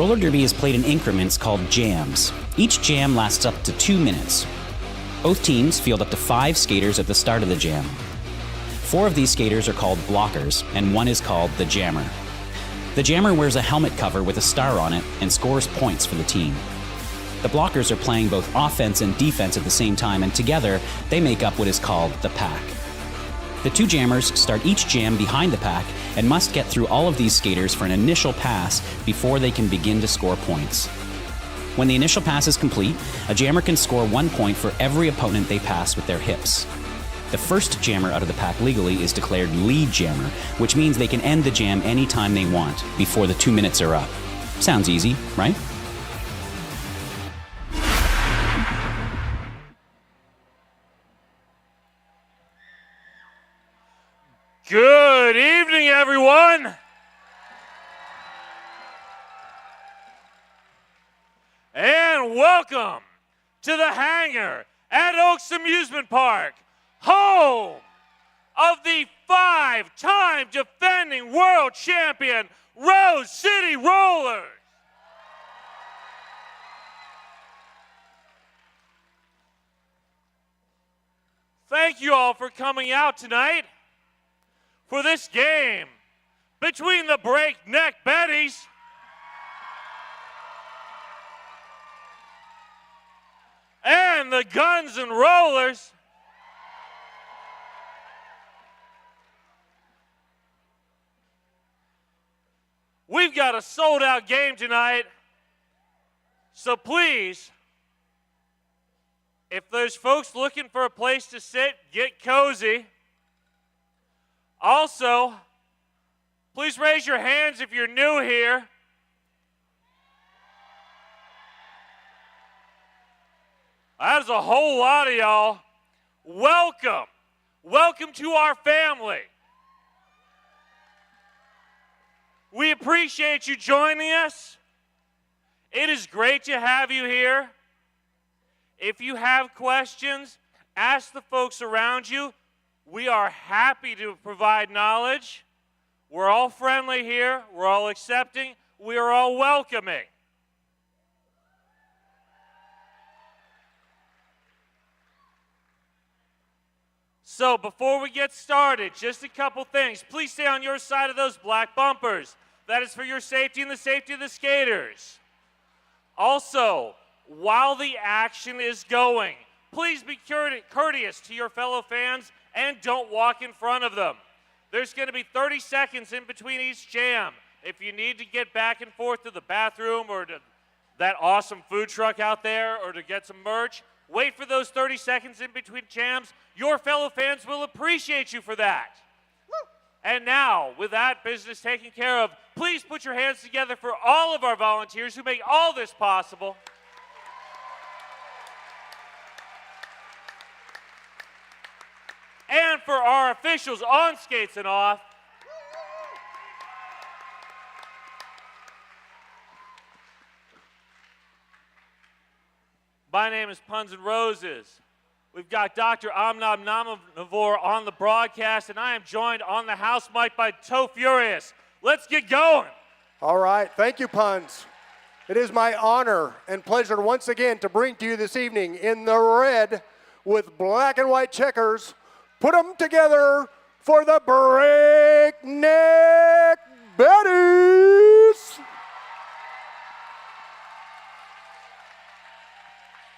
Roller derby is played in increments called jams. Each jam lasts up to 2 minutes. Both teams field up to 5 skaters at the start of the jam. 4 of these skaters are called blockers, and 1 is called the jammer. The jammer wears a helmet cover with a star on it and scores points for the team. The blockers are playing both offense and defense at the same time, and together they make up what is called the pack. The 2 jammers start each jam behind the pack and must get through all of these skaters for an initial pass before they can begin to score points. When the initial pass is complete, a jammer can score 1 point for every opponent they pass with their hips. The first jammer out of the pack legally is declared lead jammer, which means they can end the jam anytime they want before the 2 minutes are up. Sounds easy, right? Good evening, everyone. And welcome to the hangar at Oaks Amusement Park, home of the 5-time defending world champion Rose City Rollers. Thank you all for coming out tonight for this game between the breakneck Betties and the Guns and Rollers. We've got a sold-out game tonight, so please, if there's folks looking for a place to sit, get cozy. Also, please raise your hands if you're new here. That is a whole lot of y'all. Welcome. Welcome to our family. We appreciate you joining us. It is great to have you here. If you have questions, ask the folks around you. We are happy to provide knowledge. We're all friendly here. We're all accepting. We are all welcoming. So before we get started, just a couple things. Please stay on your side of those black bumpers. That is for your safety and the safety of the skaters. Also, while the action is going, please be courteous to your fellow fans and don't walk in front of them. There's going to be 30 seconds in between each jam. If you need to get back and forth to the bathroom or to that awesome food truck out there or to get some merch, wait for those 30 seconds in between jams. Your fellow fans will appreciate you for that. And now, with that business taken care of, please put your hands together for all of our volunteers who make all this possible. And for our officials on skates and off. My name is Puns and Roses. We've got Dr. Amnam Namanavor on the broadcast, and I am joined on the house mic by Toe Furious. Let's get going. All right, thank you, Puns. It is my honor and pleasure once again to bring to you this evening in the red with black and white checkers. Put them together for the breakneck Betties.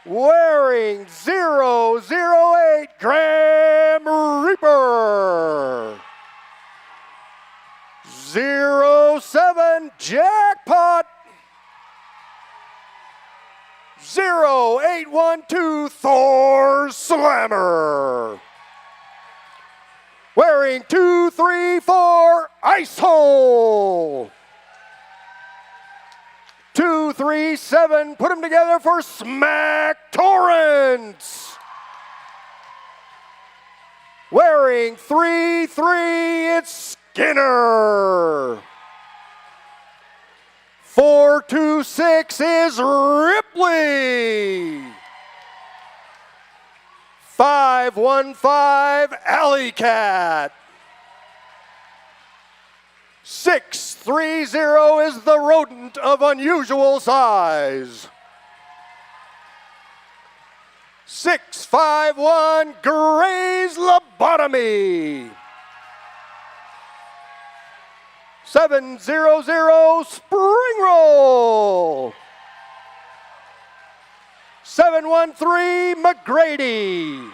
Wearing 008 Grim Reaper. 07 Jackpot. 0812 Thor Slammer. Wearing 234 Ice Hole. 237, put them together for Smack Torrance. Wearing 33, it's Skinner. 426 is Ripley. 515 Alley Cat. 630 is the rodent of unusual size. 651 Gray's Lobotomy. 700 Spring Roll. 713 McGrady.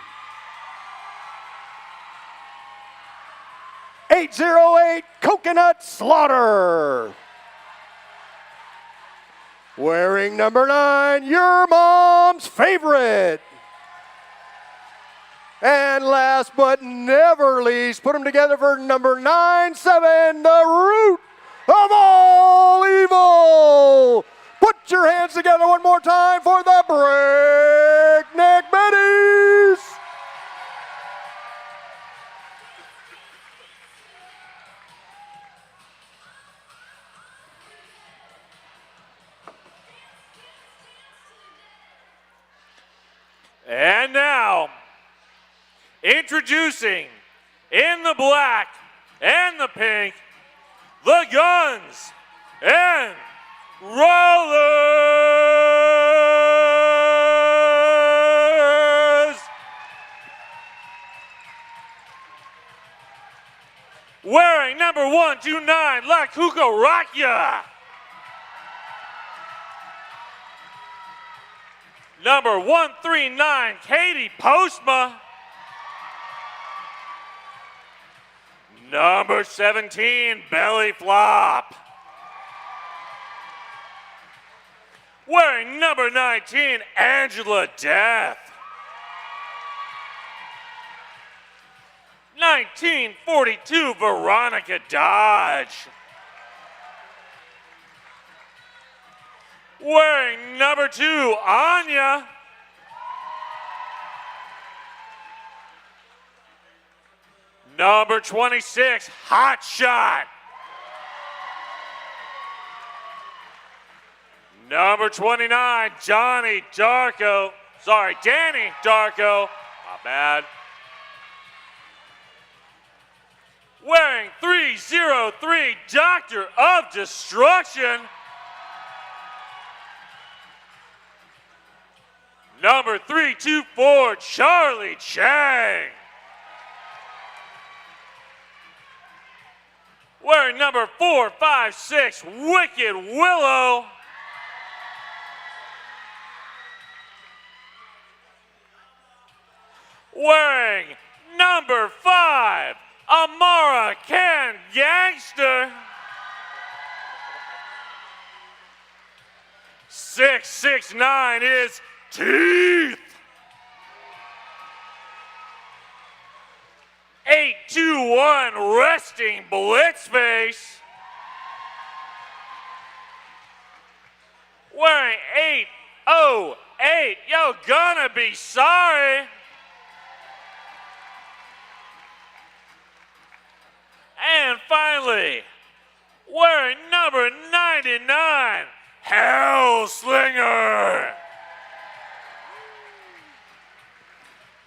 808 Coconut Slaughter. Wearing number 9, your mom's favorite. And last but never least, put them together for number 97, the root of all evil. Put your hands together one more time for the Breakneck Betties. And now, introducing in the black and the pink, the Guns and Rollers. Wearing number 129, La Cucaracha. Number 139, Katie Postma. Number 17, Belly Flop. Wearing number 19, Angela Death. 1942, Veronica Dodge. Wearing number 2, Anya. Number 26, Hot Shot. Number 29, Danny Darko. My bad. Wearing 303, Doctor of Destruction. Number 324, Charlie Chang. Wearing number 456, Wicked Willow. Wearing number 5, Amara Can Gangster. 669 is Teeth. 821 Resting Blitzface. Wearing 808, Yo Gonna Be Sorry. And finally, wearing number 99, Hellslinger.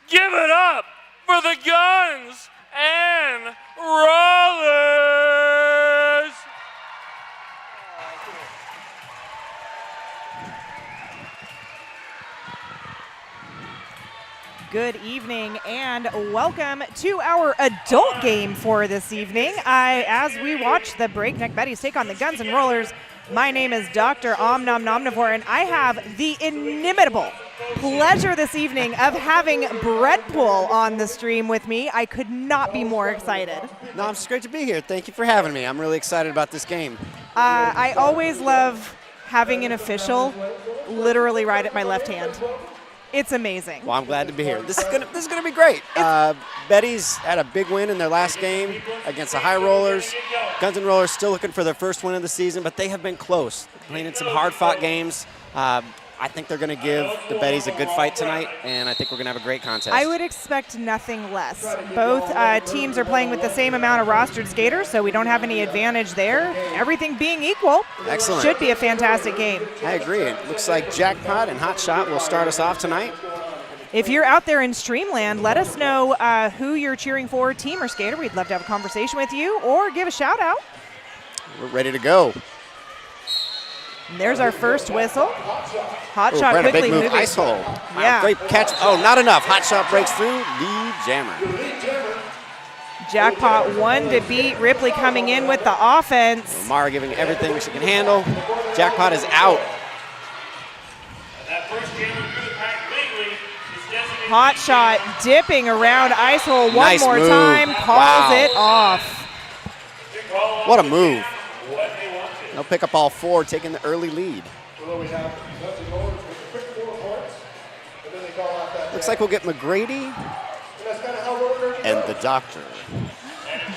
Give it up for the Guns and Rollers. Good evening and welcome to our adult game for this evening. As we watch the Breakneck Betties take on the Guns and Rollers, my name is Dr. Omnomnomnivore, and I have the inimitable pleasure this evening of having Brett Poole on the stream with me. I could not be more excited. No, it's great to be here. Thank you for having me. I'm really excited about this game. I always love having an official literally right at my left hand. It's amazing. Well, I'm glad to be here. This is gonna be great. Betties had a big win in their last game against the High Rollers. Guns and Rollers still looking for their first win of the season, but they have been close. Playing in some hard-fought games. I think they're going to give the Betties a good fight tonight, and I think we're going to have a great contest. I would expect nothing less. Both teams are playing with the same amount of rostered skaters, so we don't have any advantage there. Everything being equal, excellent. Should be a fantastic game. I agree. It looks like Jackpot and Hot Shot will start us off tonight. If you're out there in Streamland, let us know who you're cheering for, team or skater. We'd love to have a conversation with you or give a shout out. We're ready to go. And there's our first whistle. Hot Ooh, shot Brenda, quickly big move, moving. ice hole. Wow, Yeah. great catch. Oh, not enough. Hot shot breaks through. Lead jammer. Jackpot one to beat. Ripley coming in with the offense. Mara giving everything she can handle. Jackpot is out. That first jammer through the pack legally is designated. Hot shot dipping around ice hole one Nice more move. time. Calls Wow. it off. What a move. They'll pick up all 4, taking the early lead. Looks like we'll get McGrady and the doctor.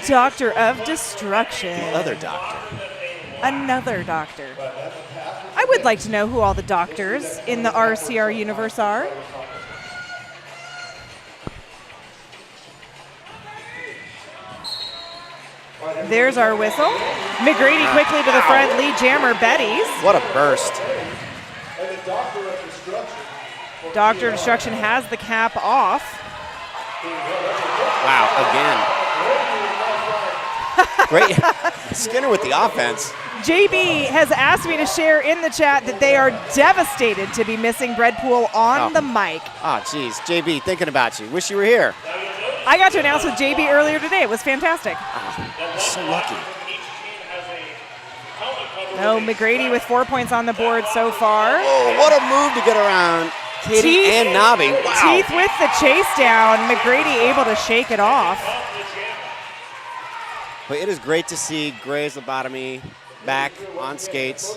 Doctor of Destruction. Other doctor. Another doctor. I would like to know who all the doctors in the RCR universe are. There's our whistle. McGrady quickly to the front, lead jammer Betties. What a burst. Doctor of Destruction has the cap off. Wow, again. Great. Skinner with the offense. JB has asked me to share in the chat that they are devastated to be missing Breadpool on the mic. Oh, geez. JB, thinking about you. Wish you were here. I got to announce with JB earlier today. It was fantastic. So lucky. No, McGrady with 4 points on the board so far. Oh, what a move to get around Katie Teeth- and Nobby. Wow. Teeth with the chase down. McGrady able to shake it off. But it is great to see Gray's Lobotomy back on skates,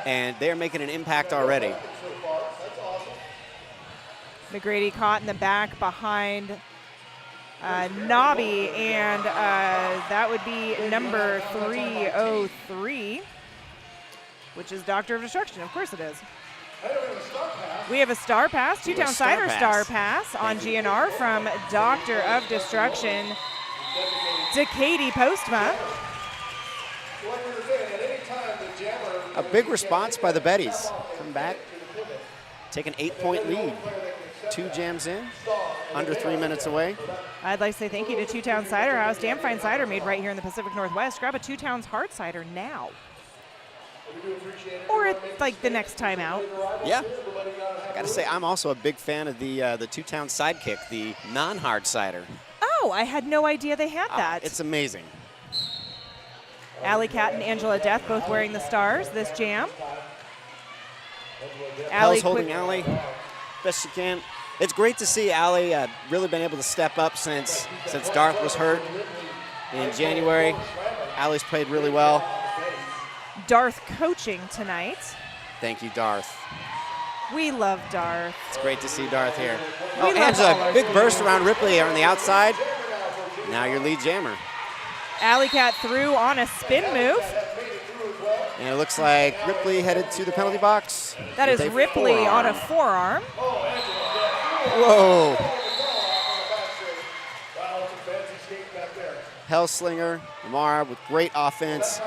and they're making an impact already. McGrady caught in the back behind Nobby, and that would be number 303, which is Doctor of Destruction. Of course it is. We have a Star Pass, Two-Town Cider Star Pass on GNR from Doctor of Destruction to Katie Postma. A big response by the Betties. Come back, take an 8-point lead. 2 jams in, under 3 minutes away. I'd like to say thank you to Two-Town Cider House. Damn fine cider made right here in the Pacific Northwest. Grab a Two Towns hard cider now. Or like the next time out. Yeah. I gotta say, I'm also a big fan of the Two-Town Sidekick, the non-hard cider. Oh, I had no idea they had that. It's amazing. Alley Cat and Angela Death both wearing the stars this jam. Hell's holding Allie best she can. It's great to see Allie really been able to step up since Darth was hurt in January. Allie's played really well. Darth coaching tonight. Thank you, Darth. We love Darth. It's great to see Darth here. We love all Angela, our big burst students. around Ripley on the outside. Now your lead jammer. Alley Cat through on a spin move. And it looks like Ripley headed to the penalty box. That is with a Ripley on a forearm. forearm. Whoa. Hellslinger, Amara with great offense.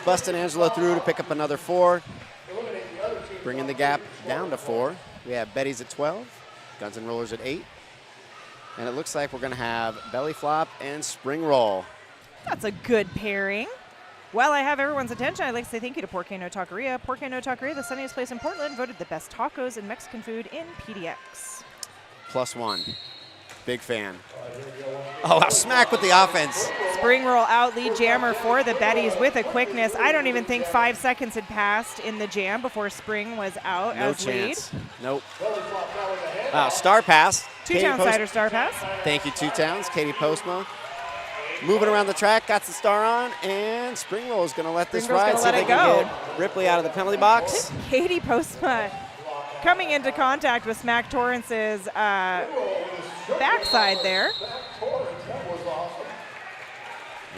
Busting Angela through to pick up another 4. Bringing the gap down to 4. We have Betties at 12, Guns N' Rollers at 8. And it looks like we're going to have Belly Flop and Spring Roll. That's a good pairing. While I have everyone's attention, I'd like to say thank you to Porque No Taqueria. Porque No Taqueria, the sunniest place in Portland, voted the best tacos and Mexican food in PDX. +1. Big fan. Oh, a smack with the offense. Spring roll out, lead jammer for the Betties with a quickness. I don't even think 5 seconds had passed in the jam before Spring was out No as chance. lead. Nope. Star pass. Two-Town Cider Star Pass. Thank you, Two Towns. Katie Postma. Moving around the track, got the star on, and Spring Roll is going to let this Spring Roll's ride. gonna See let if it they can go. get Ripley out of the penalty box. Katie Postma coming into contact with Smack Torrance's backside there.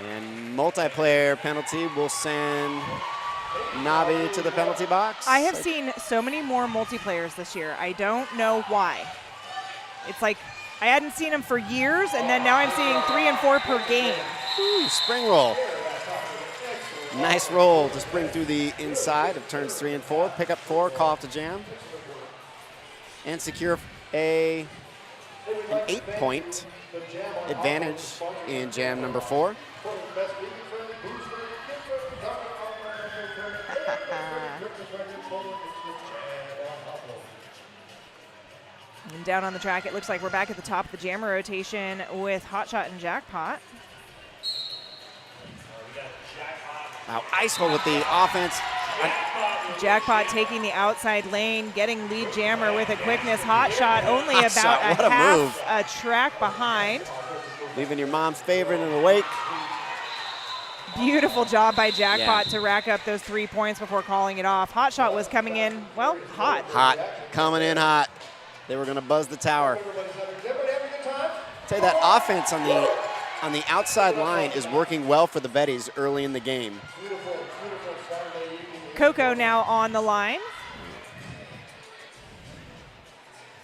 And multiplayer penalty will send Navi to the penalty box. I have seen so many more multiplayers this year. I don't know why. It's like I hadn't seen them for years, and then now I'm seeing 3 and 4 per game. Ooh, Spring Roll. Nice roll to spring through the inside of turns 3 and 4. Pick up 4, call off the jam. And secure an 8-point advantage in jam number 4. And down on the track, it looks like we're back at the top of the jammer rotation with Hotshot and Jackpot. Now Ice Hole with the offense. Jackpot taking the outside lane, getting lead jammer with a quickness. Hotshot only Hot about shot, what a a half move. a track behind. Leaving your mom's favorite in the wake. Beautiful job by Jackpot Yeah. to rack up those 3 points before calling it off. Hotshot was coming in, well, hot. Hot, coming in hot. They were going to buzz the tower. Tell you that offense on the outside line is working well for the Betties early in the game. Coco now on the line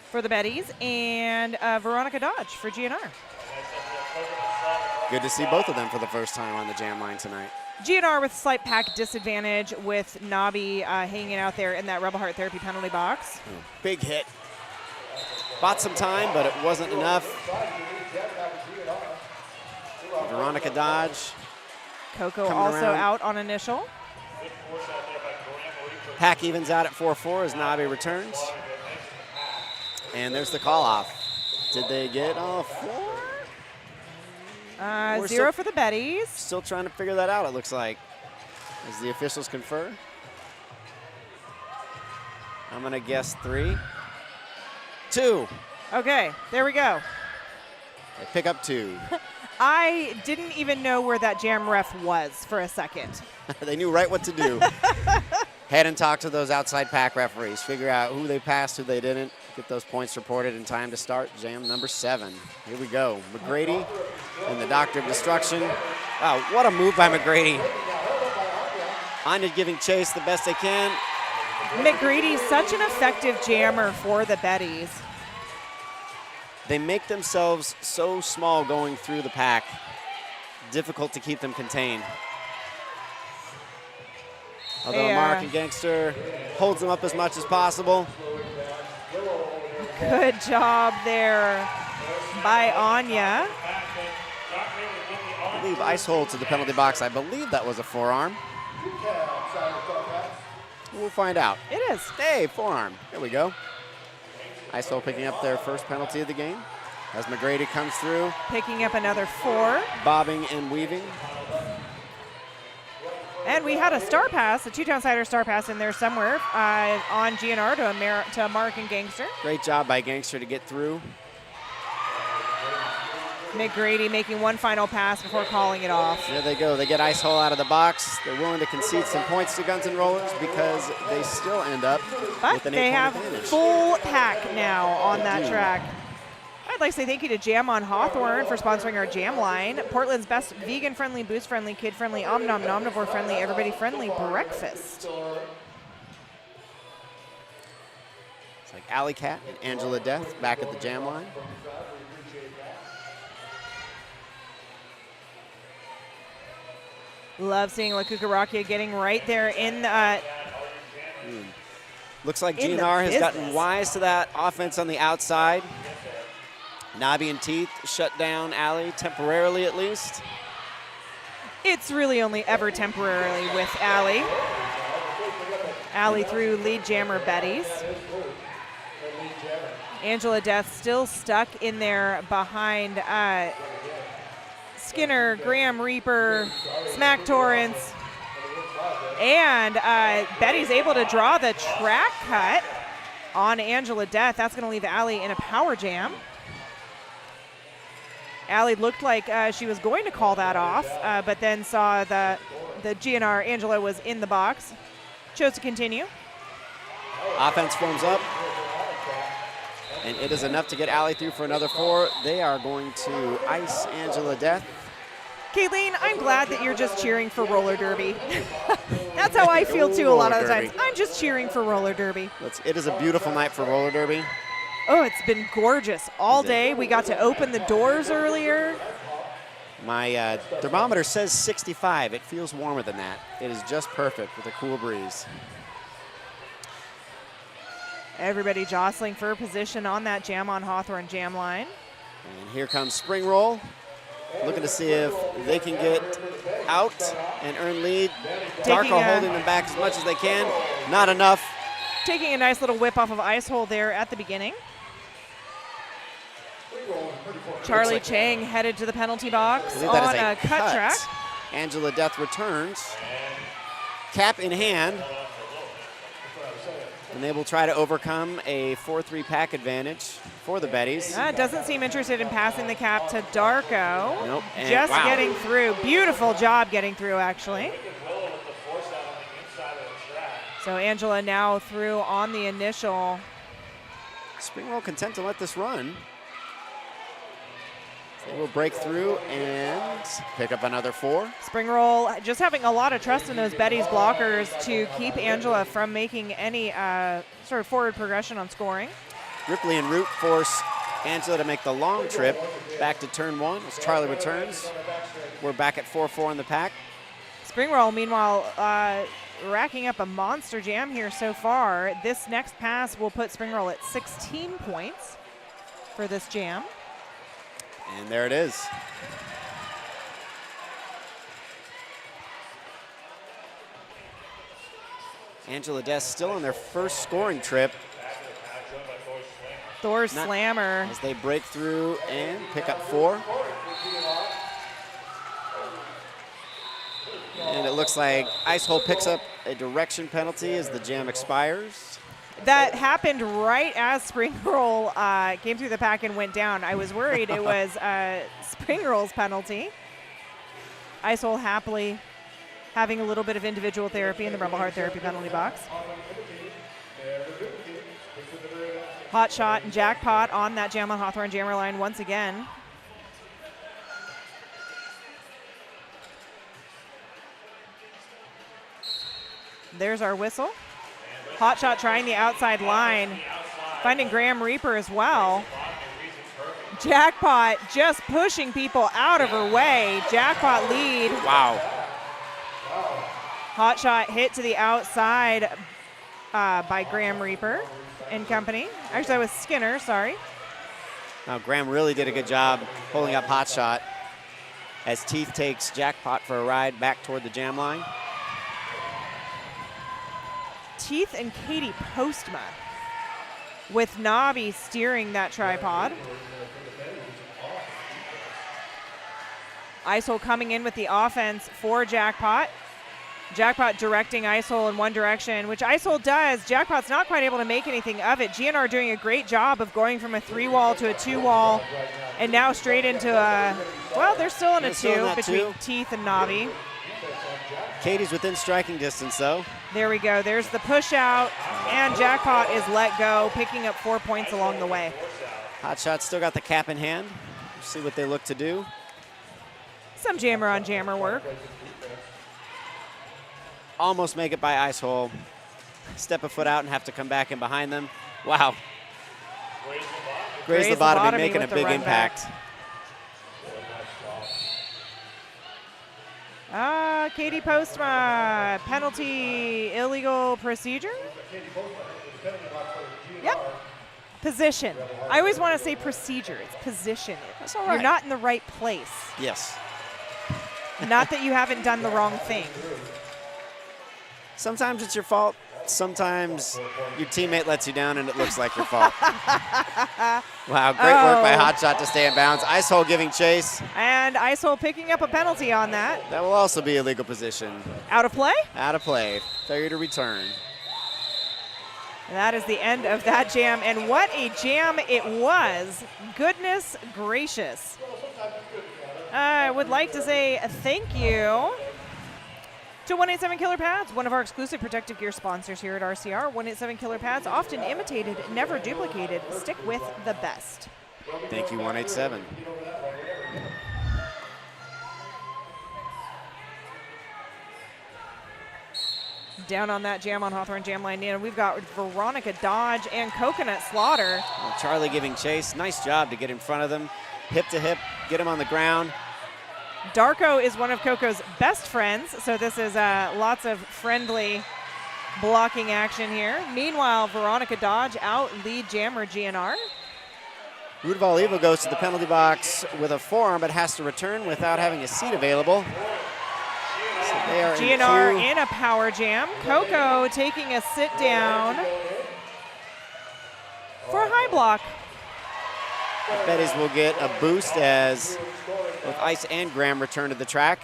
for the Betties, and Veronica Dodge for GNR. Good to see both of them for the first time on the jam line tonight. GNR with slight pack disadvantage with Nabi hanging out there in that Rebel Heart Therapy penalty box. Oh, big hit. Bought some time, but it wasn't enough. Veronica Dodge. Coco Coming also around. out on initial. Pack evens out at 4-4 as Nabi returns. And there's the call off. Did they get all 4? We're 0 still- for the Betties. Still trying to figure that out, it looks like, as the officials confer. I'm going to guess 3. 2. Okay, there we go. They pick up 2. I didn't even know where that jam ref was for a second. They knew right what to do. Head and talk to those outside pack referees. Figure out who they passed, who they didn't. Get those points reported in time to start jam number 7. Here we go. McGrady and the Doctor of Destruction. Wow, what a move by McGrady. Anya giving chase the best they can. McGrady's such an effective jammer for the Betties. They make themselves so small going through the pack. Difficult to keep them contained. Although Yeah. American Gangster holds them up as much as possible. Good job there by Anya. I believe Ice Hole to the penalty box. I believe that was a forearm. We'll find out. It is. Hey, forearm. Here we go. Ice Hole picking up their first penalty of the game as McGrady comes through, Picking up another 4. bobbing and weaving. And we had a star pass, a two-town cider star pass in there somewhere on GNR to American Gangster. Great job by Gangster to get through. McGrady making one final pass before calling it off. There they go. They get Ice Hole out of the box. They're willing to concede some points to Guns N' Rollers because they still end up But with an they 8-point have advantage. full pack now on that do. track. I'd like to say thank you to Jam on Hawthorne for sponsoring our jam line. Portland's best vegan-friendly, boost-friendly, kid-friendly, omnivore-friendly, everybody-friendly breakfast. It's like Alley Cat and Angela Death back at the jam line. Love seeing La Cucaracha getting right there in Looks like In the GNR has gotten business. wise to that offense on the outside. Nabi and Teeth shut down Alley temporarily at least. It's really only ever temporarily with Allie. Allie through lead jammer Betties. Angela Death still stuck in there behind Skinner, Graham Reaper, Smack Torrance. And Betty's able to draw the track cut on Angela Death. That's going to leave Allie in a power jam. Allie looked like she was going to call that off, but then saw the GNR Angela was in the box. Chose to continue. Offense forms up. And it is enough to get Allie through for another 4. They are going to ice Angela Death. Kayleen, I'm glad that you're just cheering for roller derby. That's how I feel too a lot of the Roller times. derby. I'm just cheering for roller derby. It is a beautiful night for roller derby. Oh, it's been gorgeous all day. We got to open the doors earlier. My thermometer says 65. It feels warmer than that. It is just perfect with a cool breeze. Everybody jostling for position on that Jam on Hawthorne jam line. And here comes Spring Roll. Looking to see if they can get out and earn lead. Darko holding them back as much as they can. Not enough. Taking a nice little whip off of ice hole there at the beginning. Charlie Chang headed to the penalty box I believe that on is a cut track. Angela Death returns. Cap in hand. And they will try to overcome a 4-3 pack advantage for the Betties. Doesn't seem interested in passing the cap to Darko. Nope. And Just wow. getting through. Beautiful job getting through, actually. So Angela now through on the initial. Spring Roll content to let this run. They will break through and pick up another 4. Spring Roll just having a lot of trust in those Betties blockers to keep Angela from making any sort of forward progression on scoring. Ripley and Root force Angela to make the long trip back to turn 1 as Charlie returns. We're back at 4-4 in the pack. Spring Roll, meanwhile, racking up a monster jam here so far. This next pass will put Spring Roll at 16 points for this jam. And there it is. Angela Des still on their first scoring trip. Thor's slammer. As they break through and pick up 4. And it looks like Ice Hole picks up a direction penalty as the jam expires. That happened right as Spring Roll came through the pack and went down. I was worried it was Spring Roll's penalty. Ice Hole happily having a little bit of individual therapy in the Rebel Heart Therapy penalty box. Hot shot and jackpot on that jam on Hawthorne jammer line once again. There's our whistle. Hot shot trying the outside line, finding Graham Reaper as well. Jackpot just pushing people out of her way. Jackpot lead. Wow. Hot shot hit to the outside by Graham Reaper and company. Actually, that was Skinner, sorry. Now Graham really did a good job pulling up hot shot as Teeth takes Jackpot for a ride back toward the jam line. Teeth and Katie Postma with Nobby steering that tripod. Ice Hole coming in with the offense for Jackpot. Jackpot directing Ice Hole in one direction, which Ice Hole does. Jackpot's not quite able to make anything of it. GNR doing a great job of going from a 3-wall to a 2-wall and now straight into a, well, they're still in a 2 between Teeth and Nobby. Katie's within striking distance, though. There we go. There's the push out, and Jackpot is let go, picking up 4 points along the way. Hot shot still got the cap in hand. We'll see what they look to do. Some jammer on jammer work. Almost make it by Ice Hole. Step a foot out and have to come back in behind them. Wow. Graze Lobotomy making a big impact. Katie Postma, penalty, illegal procedure? Yep. Position. I always want to say procedure. It's position. That's all right. You're not in the right place. Yes. Not that you haven't done the wrong thing. Sometimes it's your fault. Sometimes your teammate lets you down and it looks like your fault. Wow, great work by Hot Shot to stay in bounds. Ice Hole giving chase. And Ice Hole picking up a penalty on that. That will also be illegal position. Out of play? Out of play. Failure to return. That is the end of that jam, and what a jam it was. Goodness gracious. I would like to say thank you to 187 Killer Pads, one of our exclusive protective gear sponsors here at RCR. 187 Killer Pads, often imitated, never duplicated. Stick with the best. Thank you, 187. Down on that jam on Hawthorne jam line, and we've got Veronica Dodge and Coconut Slaughter. Well, Charlie giving chase. Nice job to get in front of them. Hip to hip, get him on the ground. Darko is one of Coco's best friends, so this is lots of friendly blocking action here. Meanwhile, Veronica Dodge out lead jammer GNR. Rudeval Evo goes to the penalty box with a forearm, but has to return without having a seat available. So They are GNR in in a power jam. Coco taking a sit down for a high block. Betties will get a boost as both Ice and Graham return to the track.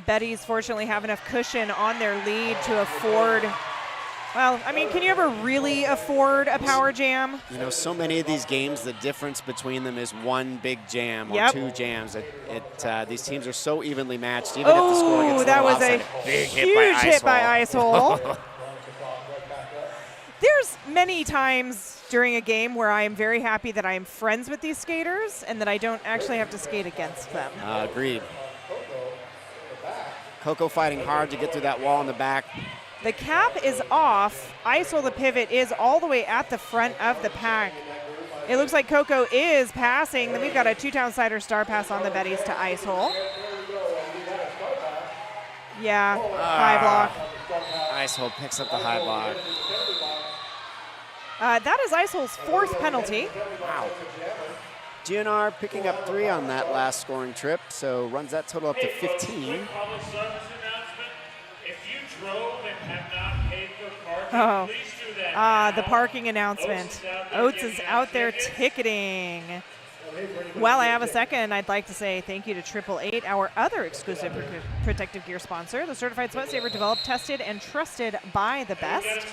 Betties fortunately have enough cushion on their lead to afford, well, I mean, can you ever really afford a power jam? You know, so many of these games, the difference between them is one big jam or Yep. two jams. These teams are so evenly matched, even if the score gets that a was little a lopsided. Big huge hit by Ice Hole. Ice Hole. There's many times during a game where I am very happy that I am friends with these skaters and that I don't actually have to skate against them. Agreed. Coco fighting hard to get through that wall in the back. The cap is off. Ice Hole, the pivot, is all the way at the front of the pack. It looks like Coco is passing. Then we've got a two-town slider star pass on the Betties to Ice Hole. Yeah, high block. Ice Hole picks up the high block. That is Ice Hole's fourth penalty. Wow. GNR picking up 3 on that last scoring trip, so runs that total up to 15. Public service announcement. If you drove and have not paid for parking, Oh. please do that. The parking announcement. Oates is out there ticketing. While I have a second, I'd like to say thank you to 888, our other exclusive protective gear sponsor, the certified sweat saver developed, tested, and trusted by the best.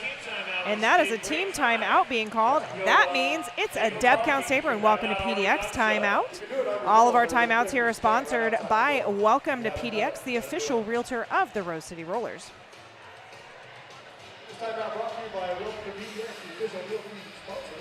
And that is a team timeout being called. That means it's a Deb Count Saber, and welcome to PDX timeout. All of our timeouts here are sponsored by Welcome to PDX, the official realtor of the Rose City Rollers. This timeout brought to you by Welcome to PDX, the official realtor sponsor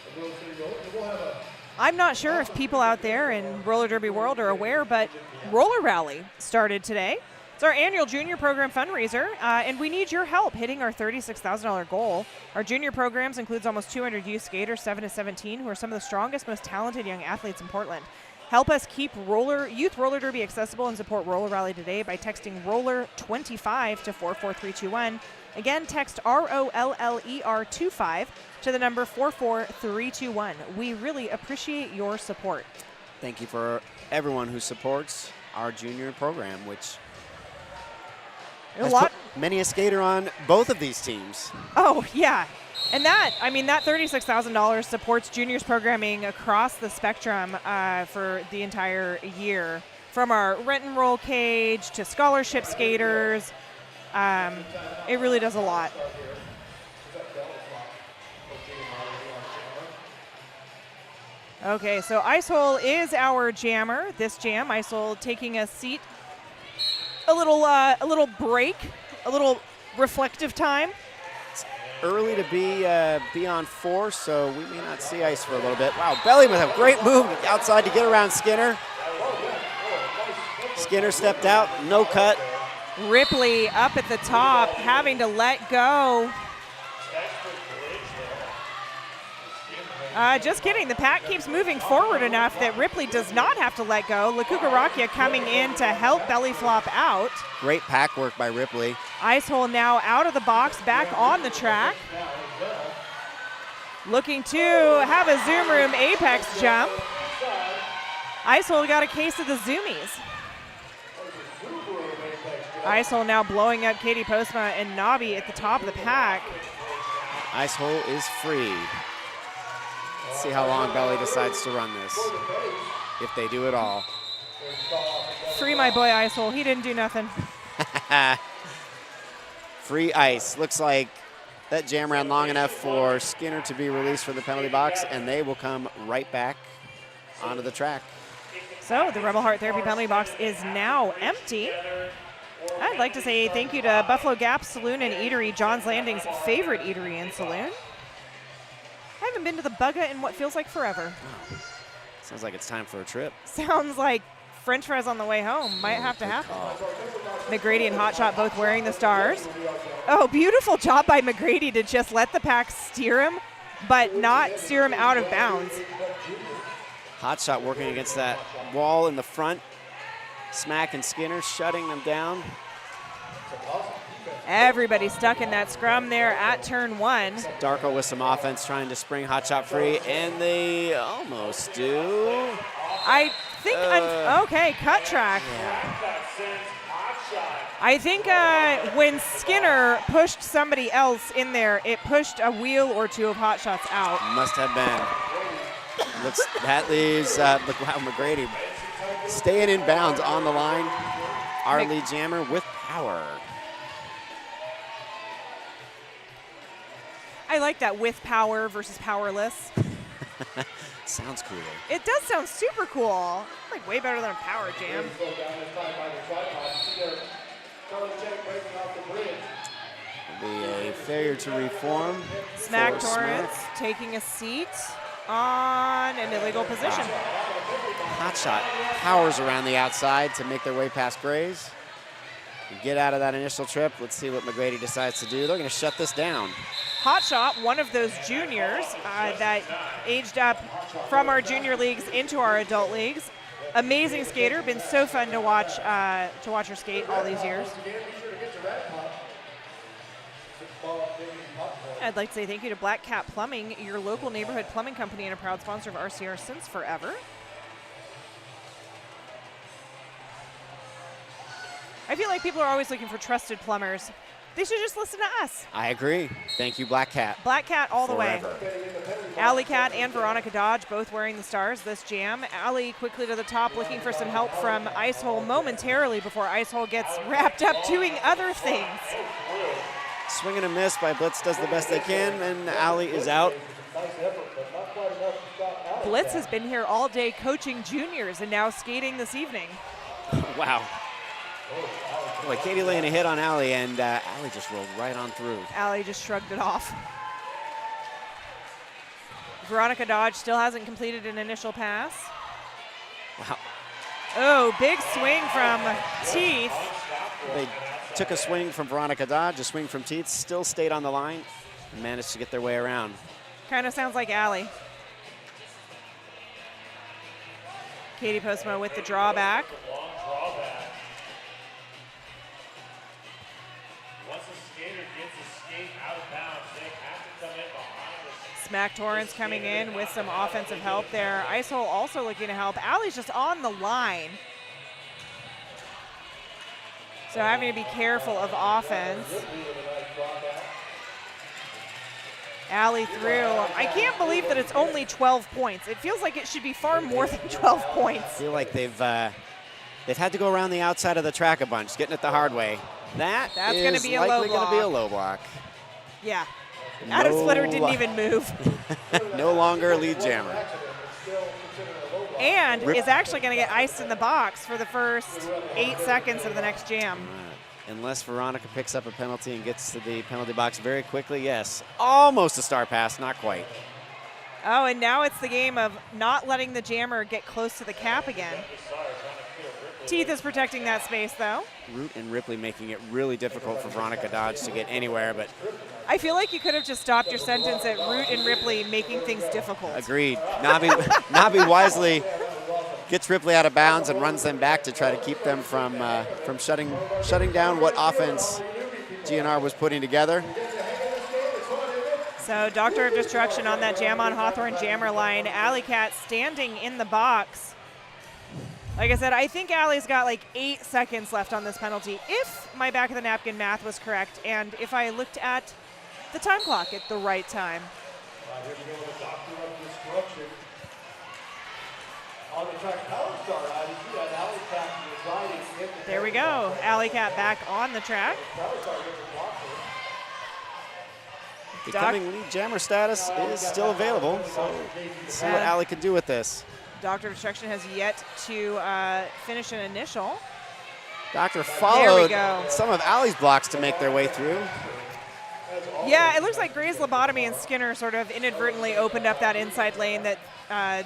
of Rose City Rollers. And we'll have a I'm not sure if people out there in roller derby world are aware, but Roller Rally started today. It's our annual junior program fundraiser, and we need your help hitting our $36,000 goal. Our junior programs includes almost 200 youth skaters, 7 to 17, who are some of the strongest, most talented young athletes in Portland. Help us keep youth roller derby accessible and support Roller Rally today by texting ROLLER25 to 44321. Again, text ROLLER25 to the number 44321. We really appreciate your support. Thank you for everyone who supports our junior program, which has put many a skater on both of these teams. Oh, yeah. And that $36,000 supports juniors programming across the spectrum for the entire year, from our rent and roll cage to scholarship skaters. It really does a lot. Okay, so Ice Hole is our jammer. This jam, Ice Hole taking a seat, a little break, a little reflective time. Early to be on 4, so we may not see Ice for a little bit. Wow, Belly with a great move outside to get around Skinner. Skinner stepped out, no cut. Ripley up at the top, having to let go. Just kidding. The pack keeps moving forward enough that Ripley does not have to let go. Lakukarakia coming in to help belly flop out. Great pack work by Ripley. Ice Hole now out of the box, back on the track. Looking to have a Zoom Room Apex jump. Ice Hole got a case of the zoomies. Ice Hole now blowing up Katie Postma and Nobby at the top of the pack. Ice Hole is free. Let's see how long Belly decides to run this, if they do it all. Free my boy Ice Hole. He didn't do nothing. Free Ice. Looks like that jam ran long enough for Skinner to be released from the penalty box, and they will come right back onto the track. So the Rebel Heart Therapy penalty box is now empty. I'd like to say thank you to Buffalo Gap Saloon and Eatery, John's Landing's favorite eatery and saloon. I haven't been to the Bugga in what feels like forever. Sounds like it's time for a trip. Sounds like French fries on the way home. Might have to happen. McGrady and Hotshot both wearing the stars. Oh, beautiful job by McGrady to just let the pack steer him, but not steer him out of bounds. Hotshot working against that wall in the front. Smack and Skinner shutting them down. Everybody stuck in that scrum there at turn 1. Darko with some offense trying to spring Hotshot free, and they almost do. I think, okay, cut track. I think when Skinner pushed somebody else in there, it pushed a wheel or two of Hot Shots out. Must have been. That leaves, look how McGrady staying in bounds on the line. Our lead jammer with power. I like that, with power versus powerless. Sounds cooler. It does sound super cool. Like way better than a power jam. It'll be a failure to reform. Smack for Torrance Smack. taking a seat on an illegal position. Hot Shot powers around the outside to make their way past Grays. Get out of that initial trip. Let's see what McGrady decides to do. They're going to shut this down. Hot Shot, one of those juniors that aged up from our junior leagues into our adult leagues. Amazing skater, been so fun to watch her skate all these years. I'd like to say thank you to Black Cat Plumbing, your local neighborhood plumbing company and a proud sponsor of RCR since forever. I feel like people are always looking for trusted plumbers. They should just listen to us. I agree. Thank you, Black Cat. Black Cat all Forever. the way. Alley Cat and Veronica Dodge both wearing the stars this jam. Alley quickly to the top looking for some help from Icehole momentarily before Icehole gets wrapped up doing other things. Swing and a miss by Blitz does the best they can, and Alley is out. Blitz has been here all day coaching juniors and now skating this evening. Wow. Boy, Katie laying a hit on Alley, and Alley just rolled right on through. Alley just shrugged it off. Veronica Dodge still hasn't completed an initial pass. Wow. Oh, big swing from Teeth. They took a swing from Veronica Dodge, a swing from Teets, still stayed on the line, and managed to get their way around. Kind of sounds like Alley. Katie Postma with the drawback. Smack Torrance coming in with some offensive help there. Icehole also looking to help. Alley's just on the line. So having to be careful of offense. Alley through. I can't believe that it's only 12 points. It feels like it should be far more than 12 points. I feel like they've had to go around the outside of the track a bunch, getting it the hard way. That's gonna be a low likely going to be a block. low block. Yeah. Adam Splitter didn't even move. No longer a lead jammer. And is actually going to get iced in the box for the first 8 seconds of the next jam. Unless Veronica picks up a penalty and gets to the penalty box very quickly, yes. Almost a star pass, not quite. Oh, and now it's the game of not letting the jammer get close to the cap again. Teeth is protecting that space, though. Root and Ripley making it really difficult for Veronica Dodge to get anywhere, but I feel like you could have just stopped your sentence at Root and Ripley making things difficult. agreed. Nabi wisely gets Ripley out of bounds and runs them back to try to keep them from shutting down what offense GNR was putting together. So Doctor of Destruction on that Jam on Hawthorne jammer line. Alley Cat standing in the box. Like I said, I think Alley's got like 8 seconds left on this penalty, if my back of the napkin math was correct, and if I looked at the time clock at the right time. There we go. Alley Cat back on the track. Becoming lead jammer status is still available, so let's see what Alley can do with this. Doctor of Destruction has yet to finish an initial. Doctor There we followed go. some of Alley's blocks to make their way through. Yeah, it looks like Gray's lobotomy and Skinner sort of inadvertently opened up that inside lane that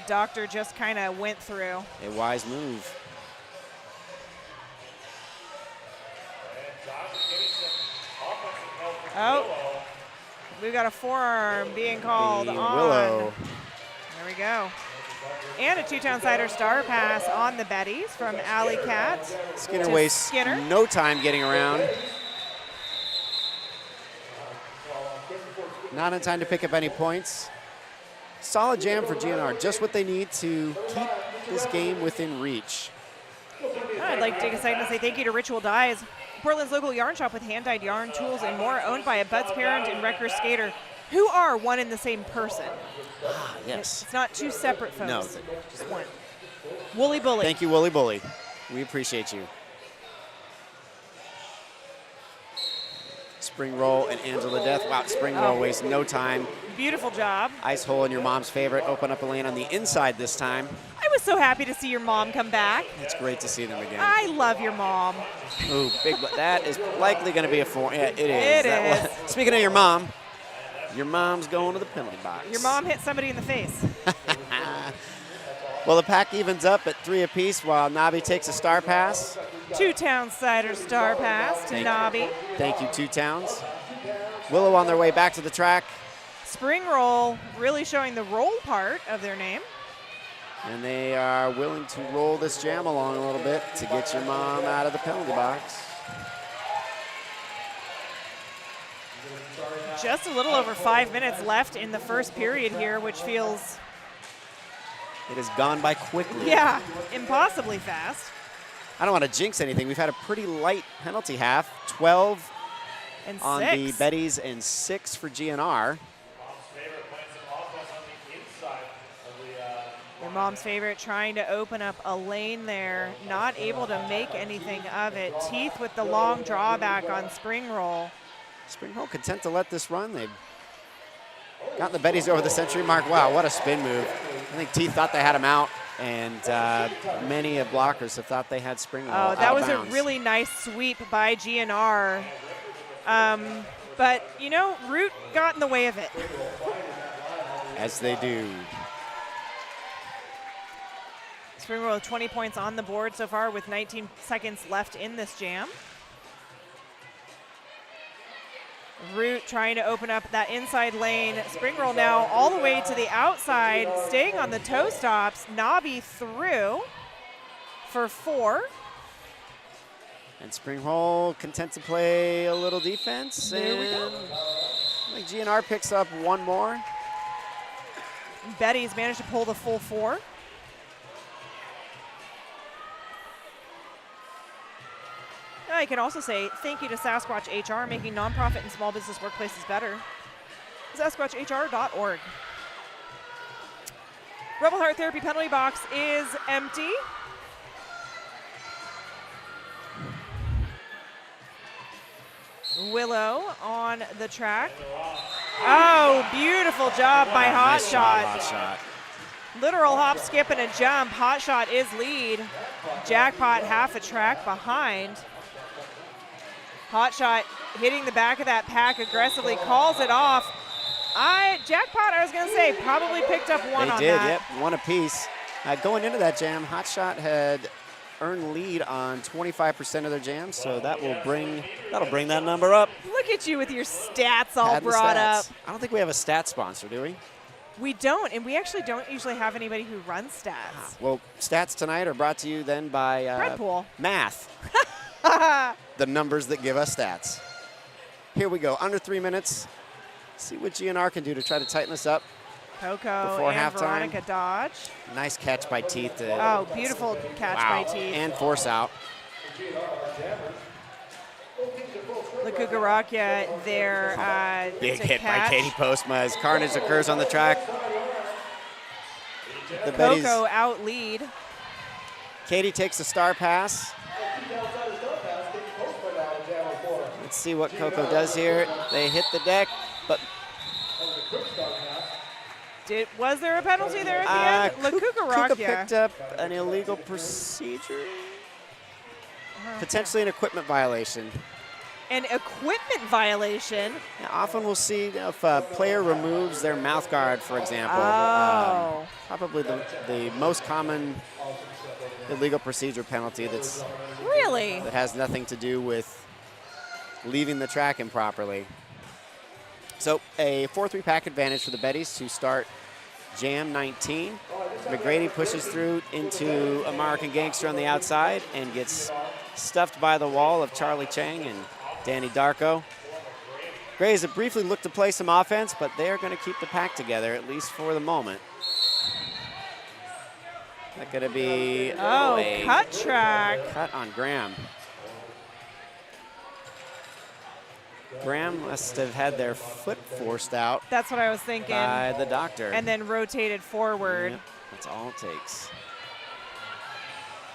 Doctor just kind of went through. A wise move. Oh, we've got a forearm being called The on. Willow. There we go. And a two-town sider star pass on the Betties from Alley Cat. Skinner to wastes Skinner. no time getting around. Not in time to pick up any points. Solid jam for GNR, just what they need to keep this game within reach. I'd like to take a second to say thank you to Ritual Dyes, Portland's local yarn shop with hand-dyed yarn, tools, and more, owned by a Bud's parent and Wrecker skater, who are one and the same person. Yes. It's not two separate folks. No. Just one. Woolly Bully. Thank you, Woolly Bully. We appreciate you. Spring roll and Angela Death. Wow, spring roll wastes no time. Beautiful job. Ice hole in your mom's favorite. Open up a lane on the inside this time. I was so happy to see your mom come back. It's great to see them again. I love your mom. Ooh, big. That is likely going to be a 4. Yeah, it is. It is. Speaking of your mom's going to the penalty box. Your mom hit somebody in the face. Well, the pack evens up at 3 apiece while Nabi takes a star pass. 2 Town Cider star pass to Nabi. Thank you, 2 Towns. Willow on their way back to the track. Spring roll really showing the roll part of their name. And they are willing to roll this jam along a little bit to get your mom out of the penalty box. Just a little over 5 minutes left in the first period here, which feels... It has gone by quickly. Yeah, impossibly fast. I don't want to jinx anything. We've had a pretty light penalty half. 12 and on 6. the Betties and 6 for GNR. Your mom's favorite trying to open up a lane there. Not able to make anything of it. Teeth with the long drawback on spring roll. Spring roll content to let this run. They've gotten the Betties over the century mark. Wow, what a spin move. I think Teeth thought they had him out, and many of blockers have thought they had spring roll Oh, that was bounds. a really nice sweep by GNR. But, you know, Root got in the way of it. As they do. Spring roll with 20 points on the board so far with 19 seconds left in this jam. Root trying to open up that inside lane. Spring roll now all the way to the outside, staying on the toe stops. Nabi through for 4. And spring roll content to play a little defense. There we go. I think GNR picks up one more. Betty's managed to pull the full 4. I can also say thank you to Sasquatch HR, making nonprofit and small business workplaces better. SasquatchHR.org. Rebel Heart Therapy penalty box is empty. Willow on the track. Oh, beautiful job by Hot Nice Shot. Hot Shot. Literal hop, skip, and a jump. Hot Shot is lead. Jackpot half a track behind. Hot Shot hitting the back of that pack aggressively, calls it off. Jackpot, I was going to say, probably picked up one on that. They did, yep, one apiece. Going into that jam, Hot Shot had earned lead on 25% of their jams, so that'll bring that number up. Look at you with your stats all Add the brought up. stats. I don't think we have a stat sponsor, do we? We don't, and we actually don't usually have anybody who runs stats. Well, stats tonight are brought to you then by Redpool. Math. The numbers that give us stats. Here we go, under 3 minutes. See what GNR can do to try to tighten this up. Coco Before and halftime. Veronica Dodge. Nice catch by Teeth. Oh, beautiful catch by Teeth. And force out. Lakugarakia there Big to hit catch. by Katie Postma as carnage occurs on the track. The Betties, Coco out lead. Katie takes the star pass. Let's see what Coco does here. They hit the deck, but Was there a penalty there at the end? Kuka Lakugarakia. picked up an illegal procedure. Potentially an equipment violation. An equipment violation. Now, often we'll see if a player removes their mouth guard, for example. Oh. Probably the most common illegal procedure penalty that Really? has nothing to do with leaving the track improperly. So a 4-3 pack advantage for the Betties to start Jam 19. McGrady pushes through into American Gangster on the outside and gets stuffed by the wall of Charlie Chang and Danny Darko. Grays have briefly looked to play some offense, but they're going to keep the pack together, at least for the moment. That going to be a cut track. Cut on Graham. Graham must have had their foot forced out. That's what I was thinking. By the doctor. And then rotated forward. Yep, that's all it takes.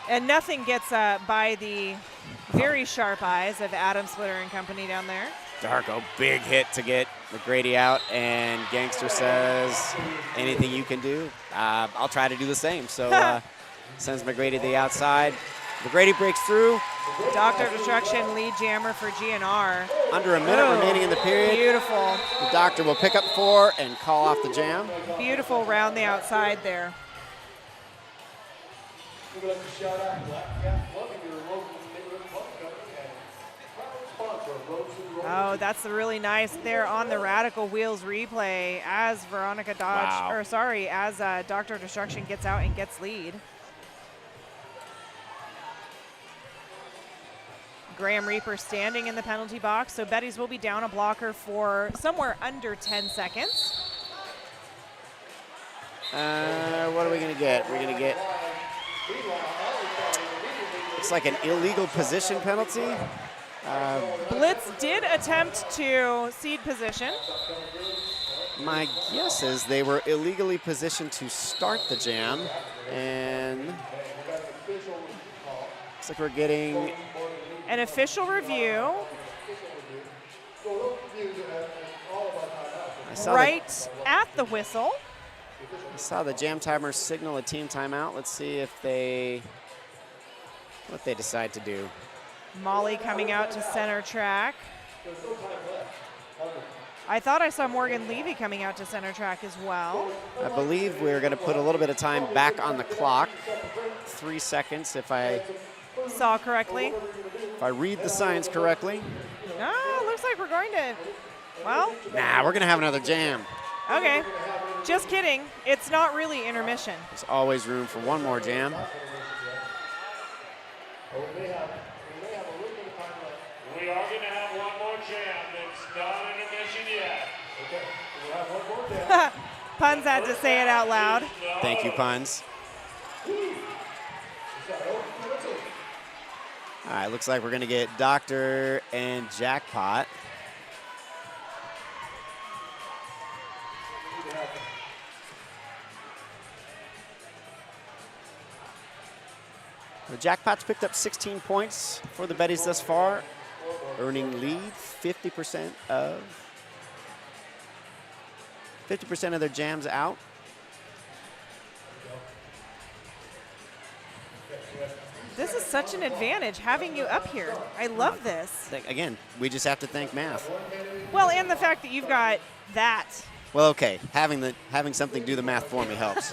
And nothing gets by the very sharp eyes of Adam Splitter and company down there. Darko, big hit to get McGrady out, and Gangster says, anything you can do, I'll try to do the same. So sends McGrady to the outside. McGrady breaks through. Dr. Destruction, lead jammer for GNR. Under a minute remaining in the period. Beautiful. The doctor will pick up 4 and call off the jam. Beautiful round the outside there. Oh, that's really nice there on the Radical Wheels replay as Veronica Dodge, or sorry, as Dr. Destruction gets out and gets lead. Graham Reaper standing in the penalty box, so Betties will be down a blocker for somewhere under 10 seconds. What are we going to get? We're going to get, it's like an illegal position penalty. Blitz did attempt to cede position. My guess is they were illegally positioned to start the jam, and looks like we're getting an official review. Right at the whistle. I saw the jam timer signal a team timeout. Let's see if what they decide to do. Molly coming out to center track. I thought I saw Morgan Levy coming out to center track as well. I believe we're going to put a little bit of time back on the clock. 3 seconds if I saw correctly. If I read the signs correctly. No, looks like we're going to, well. Nah, we're going to have another jam. Okay, just kidding. It's not really intermission. There's always room for one more jam. We are going to have one more jam. It's not intermission yet. Okay, we'll have one more jam. Puns had to say it out loud. Thank you, Puns. All right, looks like we're going to get Doctor and Jackpot. The Jackpot's picked up 16 points for the Betties thus far, earning lead 50% of their jams out. This is such an advantage having you up here. I love this. Again, we just have to thank math. Well, and the fact that you've got that. Well, okay, having something do the math for me helps.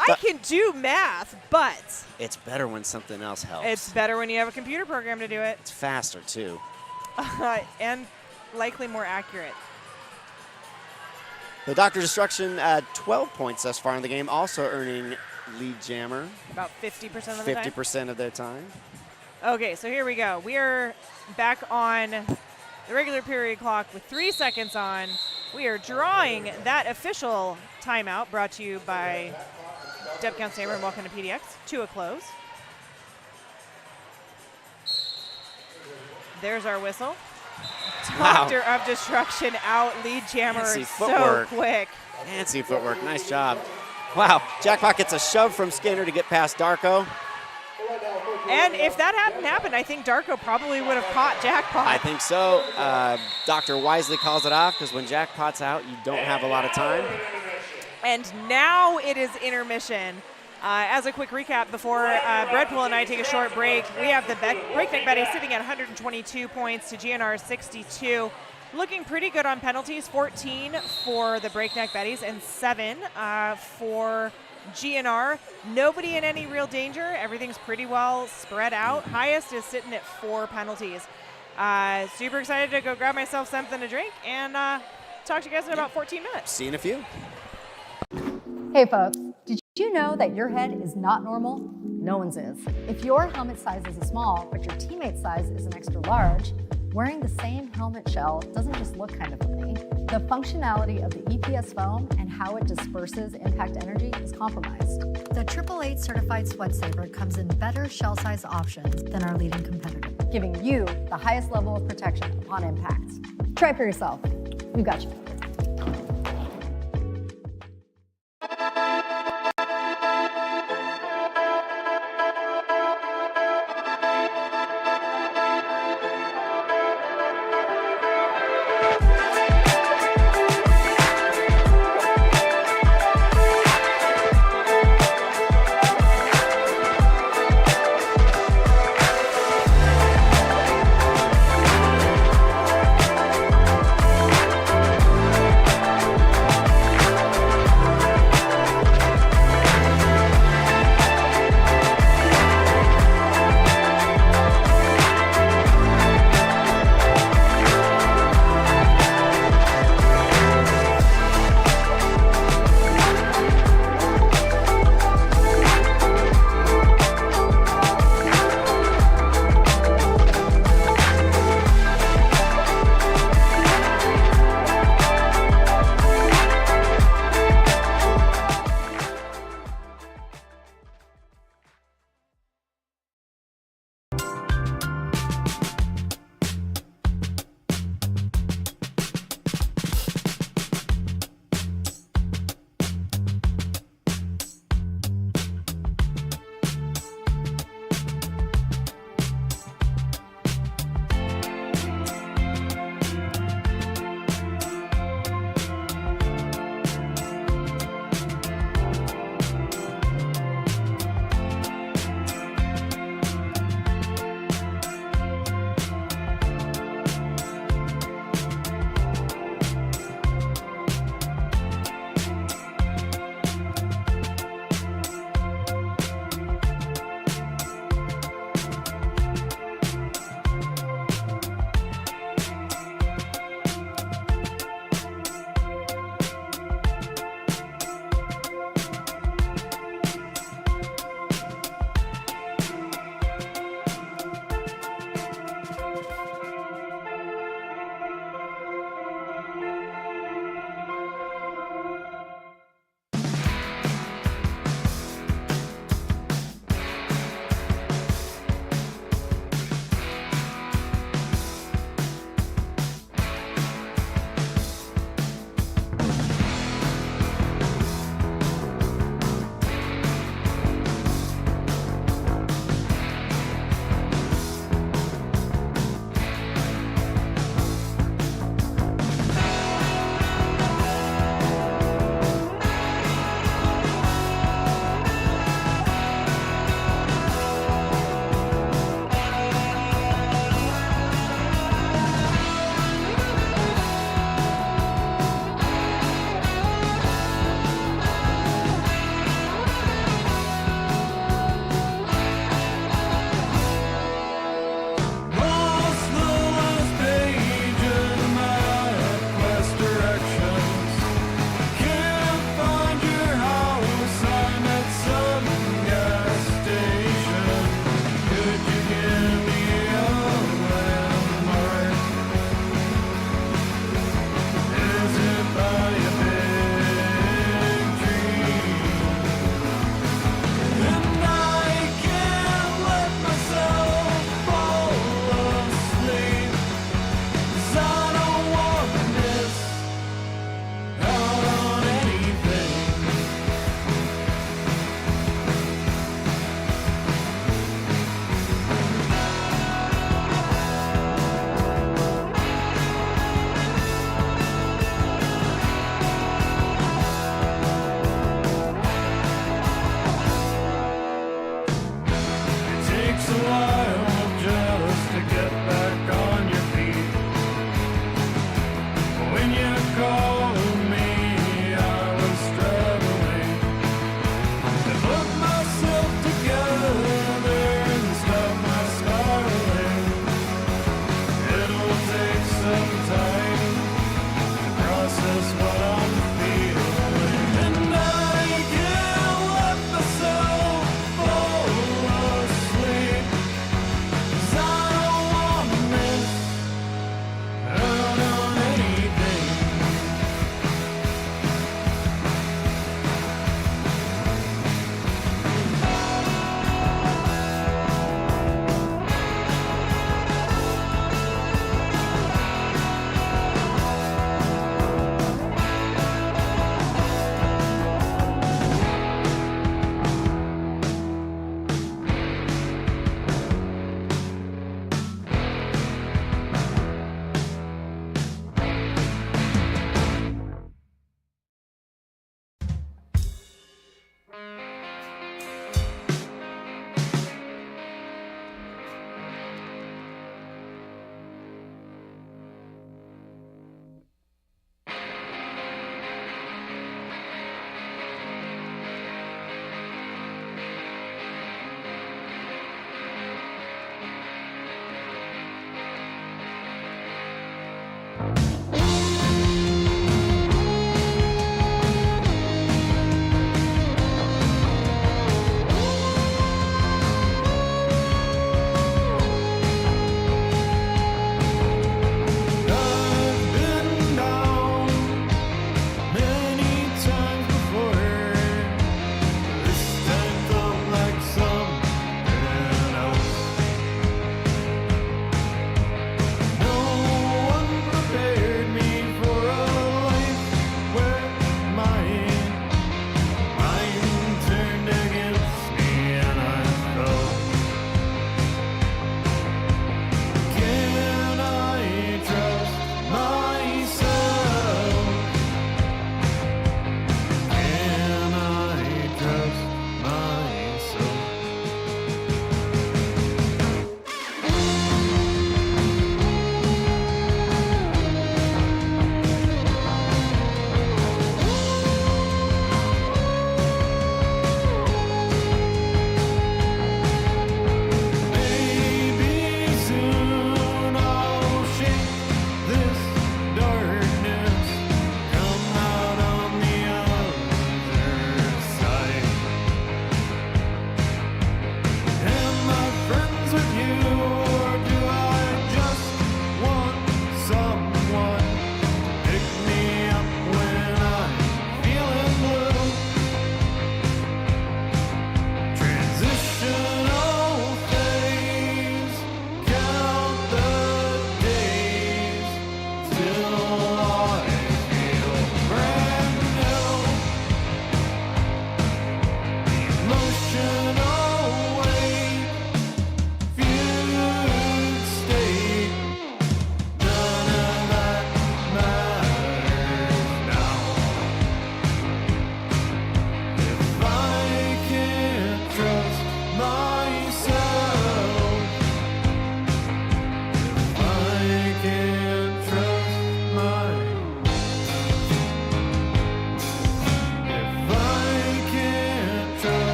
I can do math, but it's better when something else helps. It's better when you have a computer program to do it. It's faster, too. And likely more accurate. The Dr. Destruction, 12 points thus far in the game, also earning lead jammer. About 50% of the time? 50% of their time. Okay, so here we go. We are back on the regular period clock with 3 seconds on. We are drawing that official timeout brought to you by Deb Counts and Welcome to PDX to a close. There's our whistle. Doctor of Destruction out, lead jammer so quick. Fancy footwork, nice job. Wow, Jackpot gets a shove from Skinner to get past Darko. And if that hadn't happened, I think Darko probably would have caught Jackpot. I think so. Doctor wisely calls it off because when Jackpot's out, you don't have a lot of time. And now it is intermission. As a quick recap, before Breadpool and I take a short break, we have the Breakneck Betties sitting at 122 points to GNR 62. Looking pretty good on penalties, 14 for the Breakneck Betties and 7 for GNR. Nobody in any real danger. Everything's pretty well spread out. Highest is sitting at 4 penalties. Super excited to go grab myself something to drink and talk to you guys in about 14 minutes. See you in a few. Hey folks, did you know that your head is not normal? No one's is. If your helmet size is a small, but your teammate's size is an extra large, wearing the same helmet shell doesn't just look kind of funny, The functionality of the EPS foam and how it disperses impact energy is compromised. The 888 certified Sweat Saver comes in better shell size options than our leading competitor, giving you the highest level of protection upon impact. Try it for yourself. We've got you.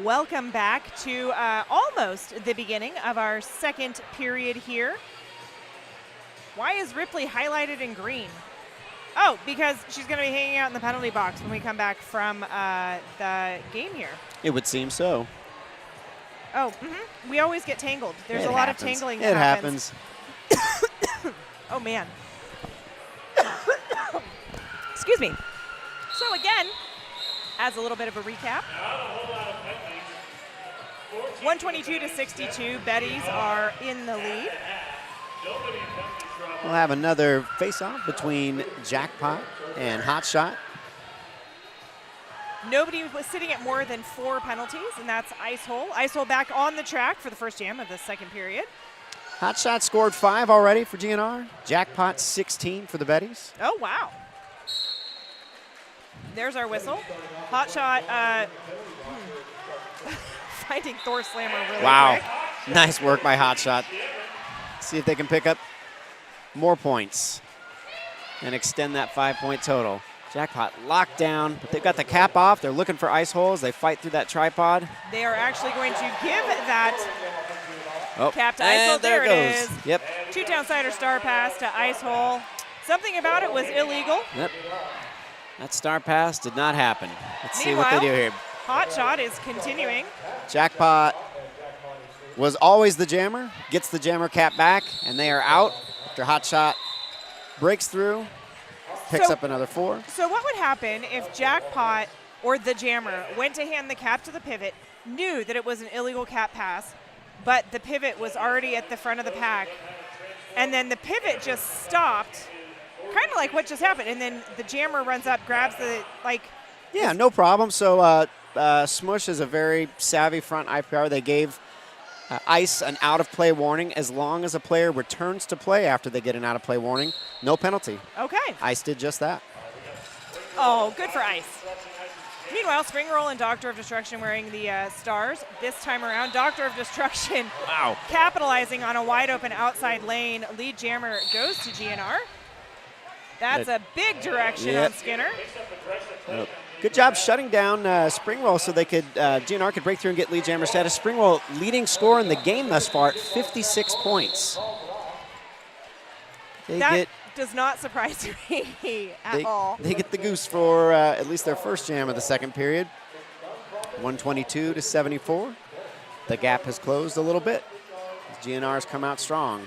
Welcome back to almost the beginning of our second period here. Why is Ripley highlighted in green? Oh, because she's going to be hanging out in the penalty box when we come back from the game here. It would seem so. Oh, we always get tangled. There's a lot of tangling that It happens. Oh, man. Excuse me. So again, as a little bit of a recap, 122 to 62, Betties are in the lead. We'll have another face-off between Jackpot and Hot Shot. Nobody was sitting at more than 4 penalties, and that's Ice Hole. Ice Hole back on the track for the first jam of the second period. Hot Shot scored 5 already for GNR. Jackpot 16 for the Betties. Oh, wow. There's our whistle. Hot Shot finding Thor Slammer really quick. Nice work by Hot Shot. See if they can pick up more points and extend that 5-point total. Jackpot locked down, but they've got the cap off. They're looking for Ice Holes. They fight through that tripod. They are actually going to give that cap to Ice and Hole. There it goes. is. Yep. 2-downsider star pass to Ice Hole. Something about it was illegal. Yep. That star pass did not happen. Let's see what they do here. Hot Shot is continuing. Jackpot was always the jammer, gets the jammer cap back, and they are out after Hot Shot breaks through, picks up another 4. So what would happen if Jackpot or the jammer went to hand the cap to the pivot, knew that it was an illegal cap pass, but the pivot was already at the front of the pack, and then the pivot just stopped, kind of like what just happened, and then the jammer runs up, grabs the, Yeah, no problem. So Smush is a very savvy front IPR. They gave Ice an out-of-play warning. As long as a player returns to play after they get an out-of-play warning, no penalty. Okay. Ice did just that. Oh, good for Ice. Meanwhile, Spring Roll and Doctor of Destruction wearing the stars. This time around, Doctor of Destruction capitalizing on a wide-open outside lane. Lead jammer goes to GNR. That's a big direction on Skinner. Good job shutting down Spring Roll so they could GNR could break through and get lead jammer status. Spring Roll leading score in the game thus far at 56 points. That does not surprise me at all. They get the goose for at least their first jam of the second period. 122 to 74. The gap has closed a little bit. GNR's come out strong.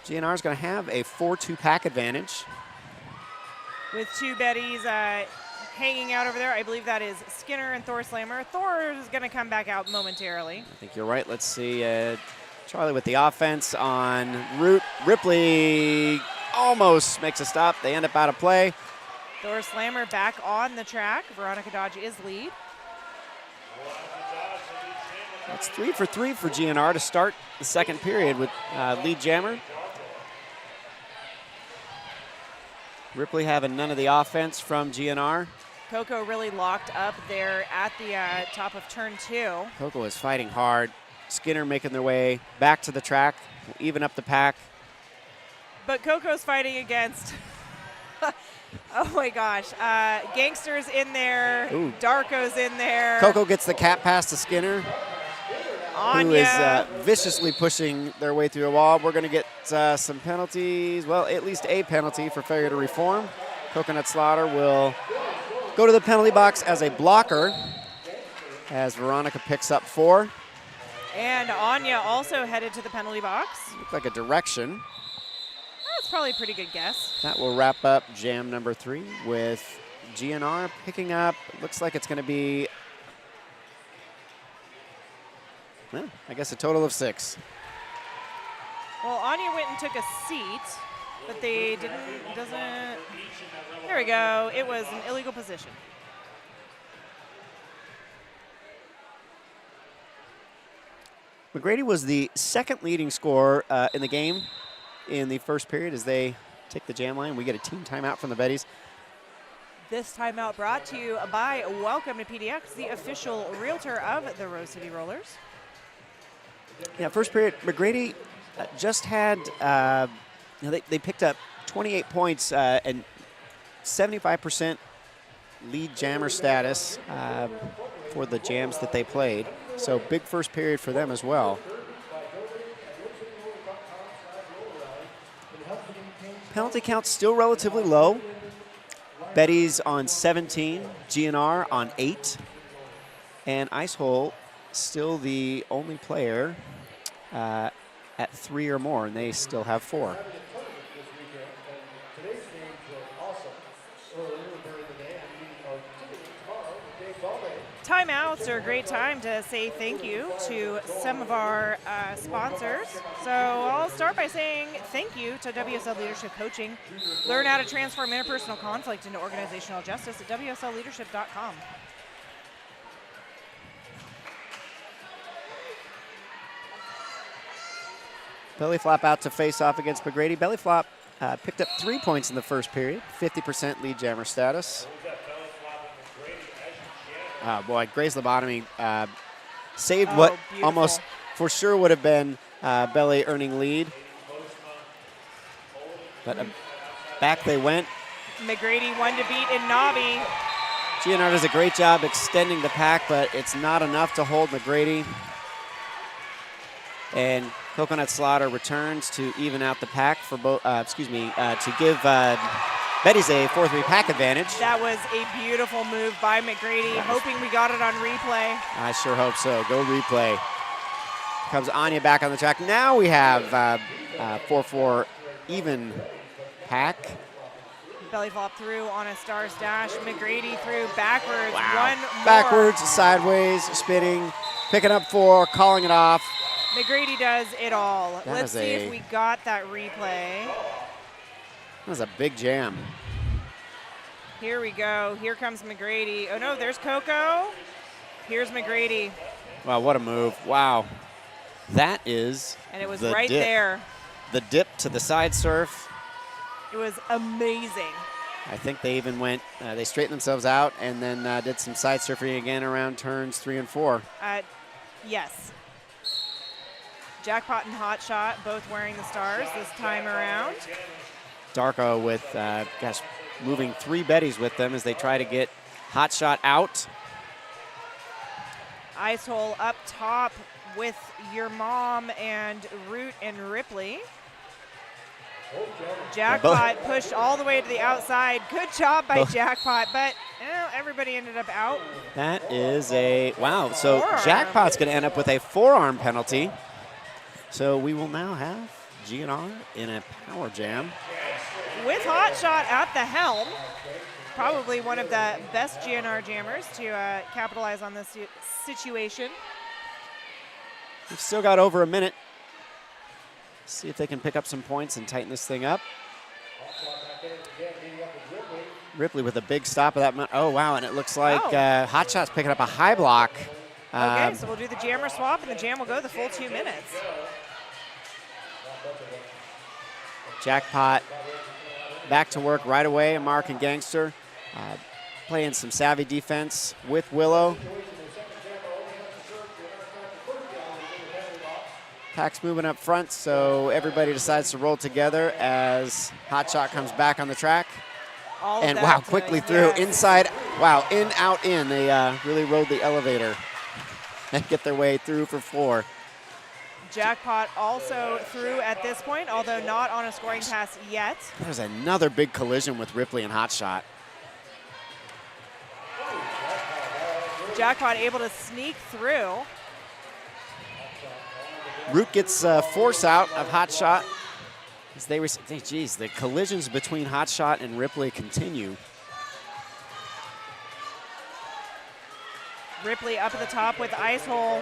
GNR's going to have a 4-2 pack advantage. With 2 Betties hanging out over there. I believe that is Skinner and Thor Slammer. Thor is going to come back out momentarily. I think you're right. Let's see. Charlie with the offense on route. Ripley almost makes a stop. They end up out of play. Thor Slammer back on the track. Veronica Dodge is lead. That's 3 for 3 for GNR to start the second period with lead jammer. Ripley having none of the offense from GNR. Coco really locked up there at the top of turn 2. Coco is fighting hard. Skinner making their way back to the track, even up the pack. But Coco's fighting against, oh my gosh, Gangster's in there, Ooh. Darko's in there. Coco gets the cap pass to Skinner, Anya. who is viciously pushing their way through the wall. We're going to get some penalties, well, at least a penalty for failure to reform. Coconut Slaughter will go to the penalty box as a blocker as Veronica picks up 4. And Anya also headed to the penalty box. Looks like a direction. That's probably a pretty good guess. That will wrap up jam number 3 with GNR picking up, looks like it's going to be, well, I guess a total of 6. Well, Anya went and took a seat, but they doesn't, there we go. It was an illegal position. McGrady was the second leading scorer in the game in the first period as they take the jam line. We get a team timeout from the Betties. This timeout brought to you by Welcome to PDX, the official realtor of the Rose City Rollers. Yeah, first period, McGrady just had, they picked up 28 points and 75% lead jammer status for the jams that they played. So big first period for them as well. Penalty count still relatively low. Betties on 17, GNR on 8. And Icehole still the only player at 3 or more, and they still have 4. Timeouts are a great time to say thank you to some of our sponsors. So I'll start by saying thank you to WSL Leadership Coaching. Learn how to transform interpersonal conflict into organizational justice at WSLleadership.com. Belly flop out to face off against McGrady. Belly flop picked up 3 points in the first period, 50% lead jammer status. Boy, Gray's lobotomy saved what beautiful. Almost for sure would have been Belly earning lead. But back they went. McGrady one to beat in Nobby. GNR does a great job extending the pack, but it's not enough to hold McGrady. And Coconut Slaughter returns to even out the pack for both. To give Betties a 4-3 pack advantage. That was a beautiful move by McGrady. Hoping we got it on replay. I sure hope so. Go replay. Comes Anya back on the track. Now we have 4-4 even pack. Belly flop through on a Stars Dash. McGrady through backwards. Wow. One more. Backwards, sideways, spinning, picking up 4, calling it off. McGrady does it all. That Let's is see if we got that replay. That was a big jam. Here we go. Here comes McGrady. Oh no, there's Coco. Here's McGrady. Wow, what a move. Wow. That is And it was the right dip. there. The dip to the side surf. It was amazing. I think they even went, they straightened themselves out and then did some side surfing again around turns 3 and 4. Yes. Jackpot and Hot Shot both wearing the stars this time around. Darko with, moving 3 Betties with them as they try to get Hot Shot out. Icehole up top with your mom and Root and Ripley. Jackpot pushed all the way to the outside. Good job by Jackpot, but everybody ended up out. That is a, wow, so Forearm. Jackpot's going to end up with a forearm penalty. So we will now have GNR in a power jam. With Hot Shot at the helm, probably one of the best GNR jammers to capitalize on this situation. We've still got over a minute. See if they can pick up some points and tighten this thing up. Ripley with a big stop of that. Oh, wow, and it looks like Hot Shot's picking up a high block. Okay, so we'll do the jammer swap, and the jam will go the full 2 minutes. Jackpot back to work right away. American Gangster playing some savvy defense with Willow. Pack's moving up front, so everybody decides to roll together as Hot Shot comes back on the track. And wow, quickly through, inside, wow, in, out, in. They really rode the elevator and get their way through for 4. Jackpot also through at this point, although not on a scoring pass yet. There's another big collision with Ripley and Hot Shot. Jackpot able to sneak through. Root gets force out of Hot Shot. As they geez, the collisions between Hot Shot and Ripley continue. Ripley up at the top with Icehole.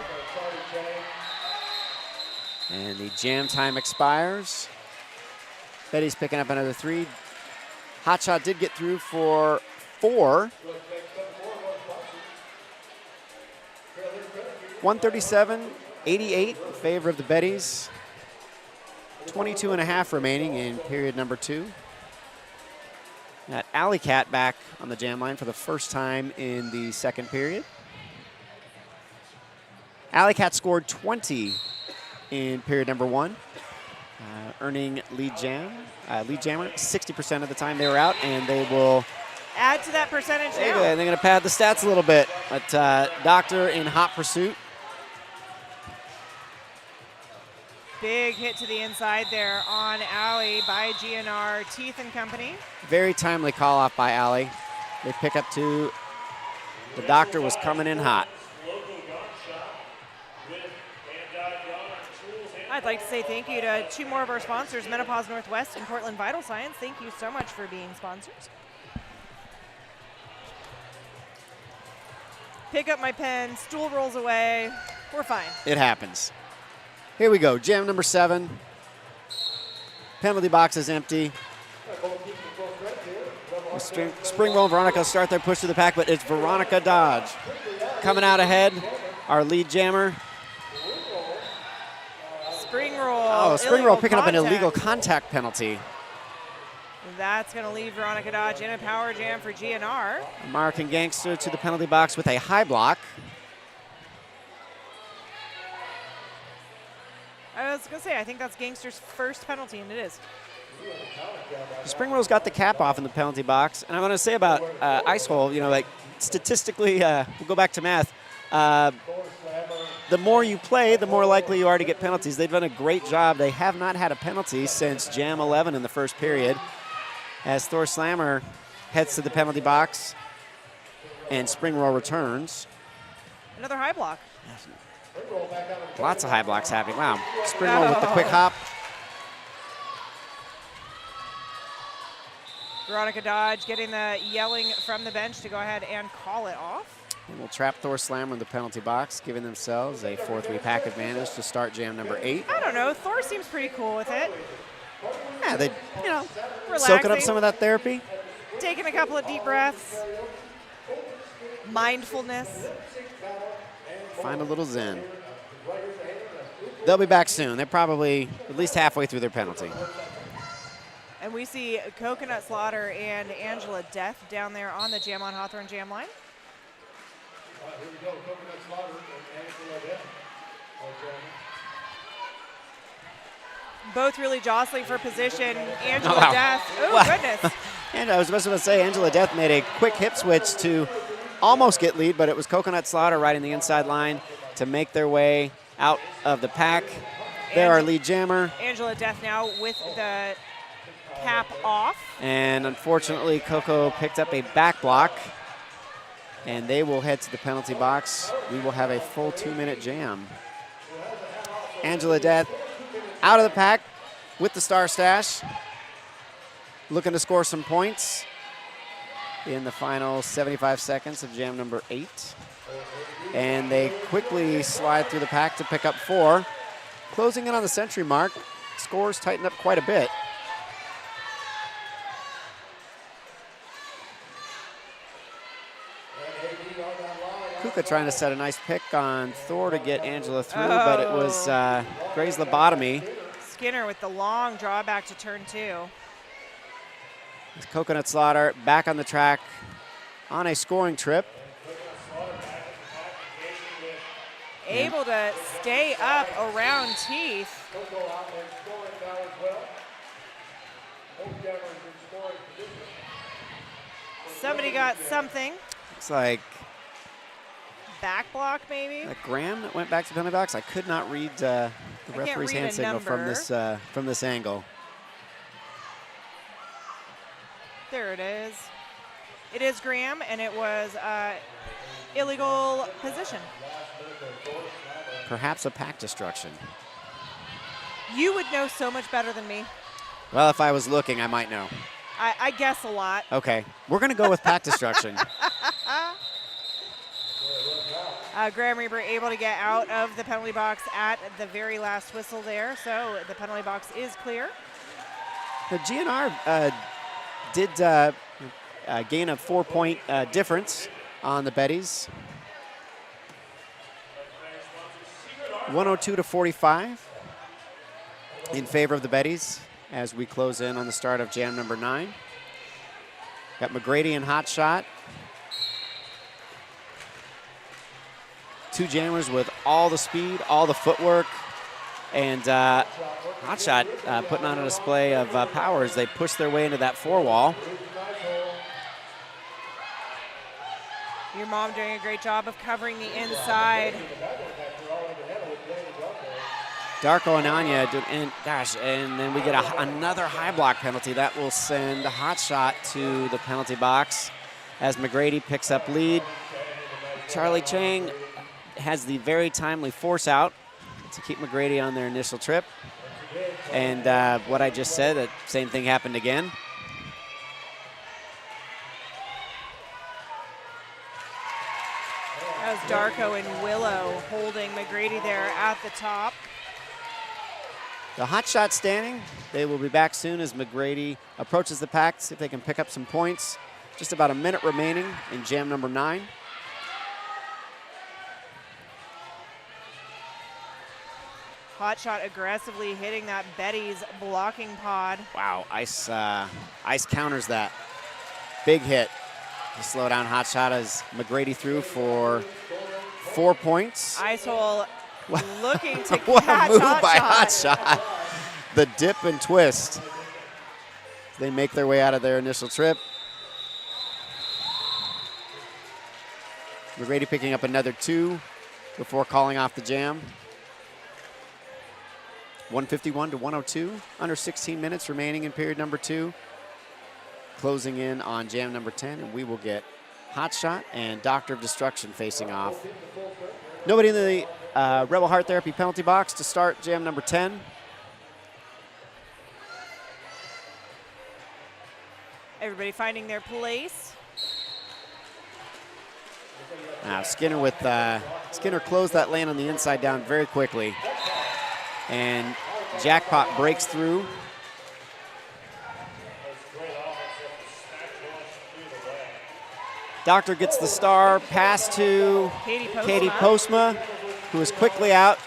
And the jam time expires. Betty's picking up another 3. Hot Shot did get through for 4. 137-88 in favor of the Betties. 22 and a half remaining in period number 2. Got Alley Cat back on the jam line for the first time in the second period. Alley Cat scored 20 in period number 1, earning lead jammer 60% of the time they were out, and they will Add to that percentage They're now. good. They're going to pad the stats a little bit. But Doctor in hot pursuit. Big hit to the inside there on Alley by GNR Teeth and Company. Very timely call off by Alley. They pick up two. The Doctor was coming in hot. I'd like to say thank you to two more of our sponsors, Menopause Northwest and Portland Vital Science. Thank you so much for being sponsors. Pick up my pen, stool rolls away. We're fine. It happens. Here we go, jam number 7. Penalty box is empty. Spring Roll and Veronica start their push to the pack, but it's Veronica Dodge coming out ahead, our lead jammer. Spring Roll. Oh, Spring Roll picking up an contact. illegal contact penalty. That's going to leave Veronica Dodge in a power jam for GNR. American Gangster to the penalty box with a high block. I was going to say, I think that's Gangster's first penalty, and it is. Spring Roll's got the cap off in the penalty box. And I want to say about Ice Hole, like statistically, we'll go back to math. The more you play, the more likely you are to get penalties. They've done a great job. They have not had a penalty since Jam 11 in the first period. As Thor Slammer heads to the penalty box and Spring Roll returns. Another high block. Lots of high blocks happening. Wow. Spring Roll with the quick hop. Veronica Dodge getting the yelling from the bench to go ahead and call it off. And we'll trap Thor Slammer in the penalty box, giving themselves a 4-3 pack advantage to start jam number 8. I don't know. Thor seems pretty cool with it. Yeah, they, Relaxing. soaking up some of that therapy. Taking a couple of deep breaths. Mindfulness. Find a little zen. They'll be back soon. They're probably at least halfway through their penalty. And we see Coconut Slaughter and Angela Death down there on the Jam on Hawthorne jam line. Here we go, Coconut Slaughter and Angela Death. Both really jostling for position. Angela Oh, wow. Death. Oh, Wow. goodness. And I was supposed to say Angela Death made a quick hip switch to almost get lead, but it was Coconut Slaughter riding the inside line to make their way out of the pack. They're our lead jammer. Angela Death now with the cap off. And unfortunately, Coco picked up a back block, and they will head to the penalty box. We will have a full 2-minute jam. Angela Death out of the pack with the Star Stash, looking to score some points in the final 75 seconds of jam number 8. And they quickly slide through the pack to pick up 4. Closing in on the century mark, scores tighten up quite a bit. Kuka trying to set a nice pick on Thor to get Angela through, but it was Gray's lobotomy. Skinner with the long drawback to turn 2. Coconut Slaughter back on the track on a scoring trip. Able to stay up around Teeth. Somebody got something. Looks like Back block, maybe? that Graham that went back to the penalty box. I could not read the referee's read a hand signal from number. this angle. There it is. It is Graham, and it was illegal position. Perhaps a pack destruction. You would know so much better than me. Well, if I was looking, I might know. I guess a lot. Okay, we're going to go with pack destruction. Graham Reaper able to get out of the penalty box at the very last whistle there, so the penalty box is clear. The GNR did gain a 4-point difference on the Betties. 102-45 in favor of the Betties as we close in on the start of jam number 9. Got McGrady and Hot Shot. Two jammers with all the speed, all the footwork, and Hot Shot putting on a display of power as they push their way into that 4 wall. Your mom doing a great job of covering the inside. Darko and Anya, and then we get another high block penalty. That will send a hot shot to the penalty box as McGrady picks up lead. Charlie Chang has the very timely force out to keep McGrady on their initial trip. And what I just said, that same thing happened again. That was Darko and Willow holding McGrady there at the top. The hot shot standing. They will be back soon as McGrady approaches the pack, see if they can pick up some points. Just about a minute remaining in jam number 9. Hot shot aggressively hitting that Betties blocking pod. Wow, Ice counters that. Big hit. The slow down hot shot as McGrady threw for 4 points. Ice hole looking to What catch a move hot by shot. Hot Shot. The dip and twist. They make their way out of their initial trip. McGrady picking up another 2 before calling off the jam. 151 to 102. Under 16 minutes remaining in period number 2. Closing in on jam number 10, and we will get Hot Shot and Doctor of Destruction facing off. Nobody in the Rebel Heart Therapy penalty box to start jam number 10. Everybody finding their place. Now Skinner with Skinner closed that lane on the inside down very quickly, and Jackpot breaks through. Doctor gets the star, pass to Katie Postma, who is quickly out.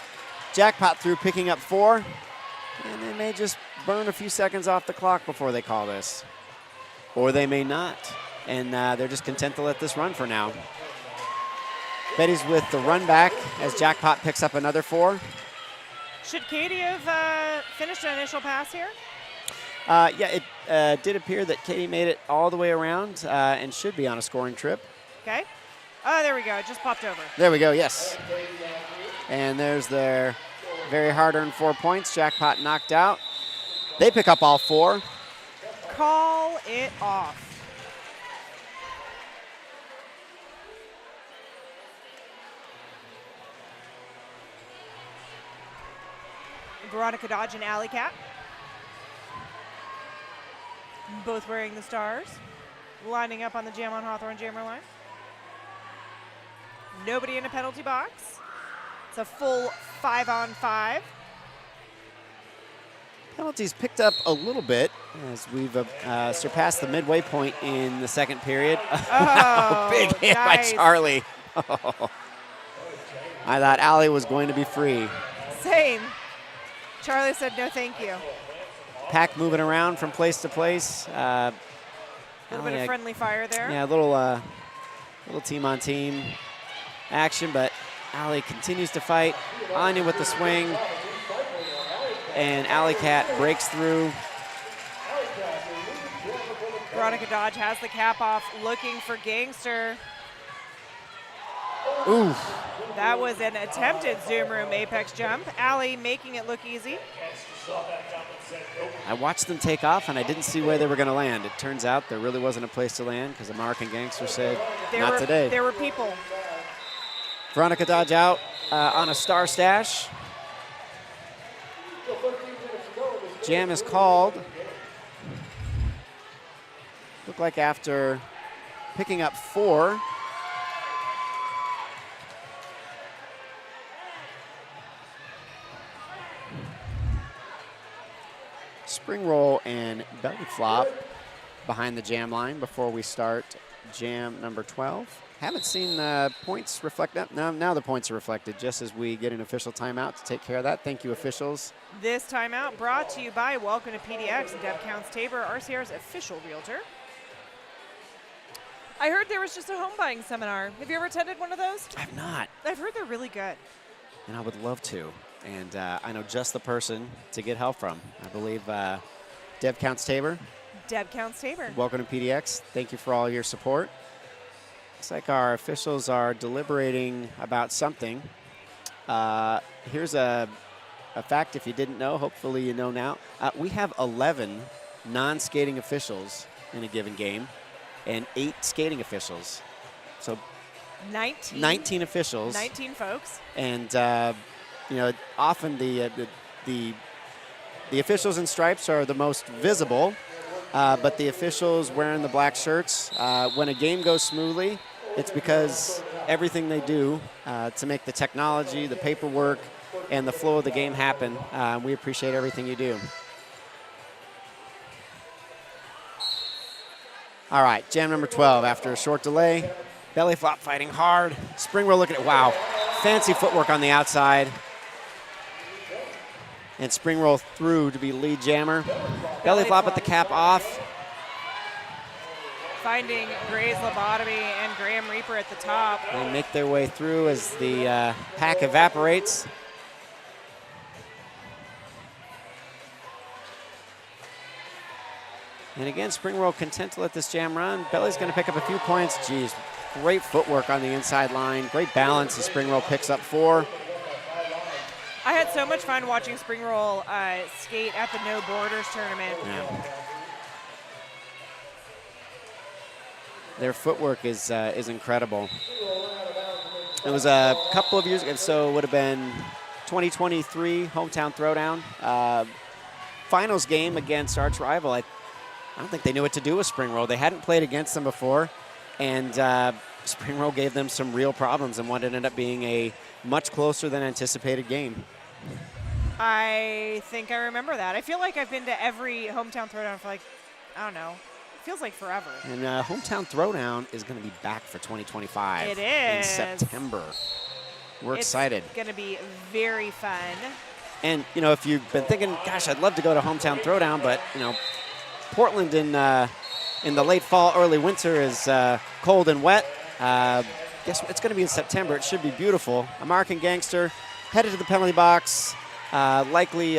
Jackpot through, picking up 4, and they may just burn a few seconds off the clock before they call this, or they may not, and they're just content to let this run for now. Betty's with the run back as Jackpot picks up another 4. Should Katie have finished an initial pass here? Yeah, it did appear that Katie made it all the way around and should be on a scoring trip. Okay. Oh, there we go. It just popped over. There we go, yes. And there's their very hard-earned 4 points. Jackpot knocked out. They pick up all 4. Call it off. Veronica Dodge and Alley Cat. Both wearing the stars. Lining up on the Jam on Hawthorne jammer line. Nobody in a penalty box. It's a full 5-on-5. Penalties picked up a little bit as we've surpassed the midway point in the second period. Oh, big hit nice. by Charlie. I thought Allie was going to be free. Same. Charlie said no thank you. Pack moving around from place to place. A little bit of friendly fire there. Yeah, a little team-on-team action, but Allie continues to fight. Anya with the swing, and Alley Cat breaks through. Veronica Dodge has the cap off, looking for Gangster. Ooh. That was an attempted Zoom Room Apex jump. Allie making it look easy. I watched them take off, and I didn't see where they were going to land. It turns out there really wasn't a place to land because American Gangster said, not today. There were people. Veronica Dodge out on a star stash. Jam is called. Looked like after picking up 4. Spring roll and belly flop behind the jam line before we start jam number 12. Haven't seen the points reflect that. Now the points are reflected just as we get an official timeout to take care of that. Thank you, officials. This timeout brought to you by Welcome to PDX and Deb Counts Tabor, RCR's official realtor. I heard there was just a home buying seminar. Have you ever attended one of those? I've not. I've heard they're really good. And I would love to. And I know just the person to get help from. I believe Deb Counts Tabor. Deb Counts Tabor. Welcome to PDX. Thank you for all your support. Looks like our officials are deliberating about something. Here's a fact if you didn't know, hopefully you know now. We have 11 non-skating officials in a given game and 8 skating officials. So 19 officials. 19 folks. And often the officials in stripes are the most visible, but the officials wearing the black shirts, when a game goes smoothly, it's because everything they do to make the technology, the paperwork, and the flow of the game happen. We appreciate everything you do. All right, jam number 12 after a short delay. Belly flop fighting hard. Spring roll, look at it, wow. Fancy footwork on the outside. And spring roll through to be lead jammer. Belly flop at the cap off. Finding Gray's lobotomy and Graham Reaper at the top. They make their way through as the pack evaporates. And again, spring roll content to let this jam run. Belly's going to pick up a few points. Geez, great footwork on the inside line. Great balance as spring roll picks up 4. I had so much fun watching spring roll skate at the No Borders tournament. Yeah. Their footwork is incredible. It was a couple of years ago, so it would have been 2023 hometown throwdown. Finals game against arch rival. I don't think they knew what to do with spring roll. They hadn't played against them before, and spring roll gave them some real problems and what ended up being a much closer than anticipated game. I think I remember that. I feel like I've been to every hometown throwdown for I don't know. Feels like forever. And hometown throwdown is going to be back for 2025. It is. In September. We're excited. It's going to be very fun. And, if you've been thinking, gosh, I'd love to go to hometown throwdown, but, Portland in the late fall, early winter is cold and wet. Guess it's going to be in September. It should be beautiful. American Gangster headed to the penalty box. Likely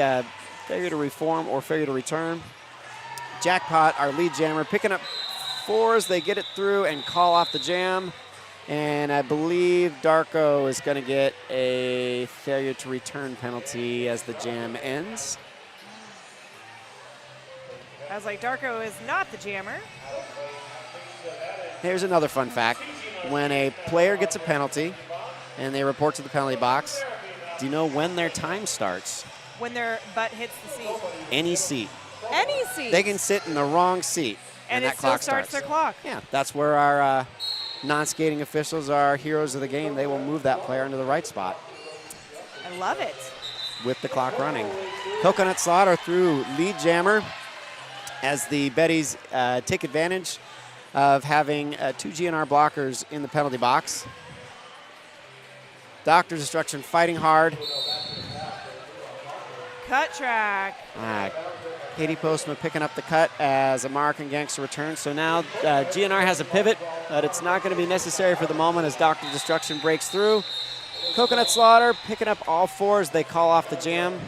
failure to reform or failure to return. Jackpot, our lead jammer, picking up 4s. They get it through and call off the jam. And I believe Darko is going to get a failure to return penalty as the jam ends. I was like, Darko is not the jammer. Here's another fun fact. When a player gets a penalty and they report to the penalty box, do you know when their time starts? When their butt hits the seat. Any seat. Any seat. They can sit in the wrong seat, and that clock starts their clock. Yeah, that's where our non-skating officials are heroes of the game. They will move that player into the right spot. I love it. With the clock running. Coconut Slaughter through lead jammer as the Betties take advantage of having 2 GNR blockers in the penalty box. Dr. Destruction fighting hard. Cut track. Katie Postma picking up the cut as American Gangster returns. So now GNR has a pivot, but it's not going to be necessary for the moment as Dr. Destruction breaks through. Coconut Slaughter picking up all 4s. They call off the jam.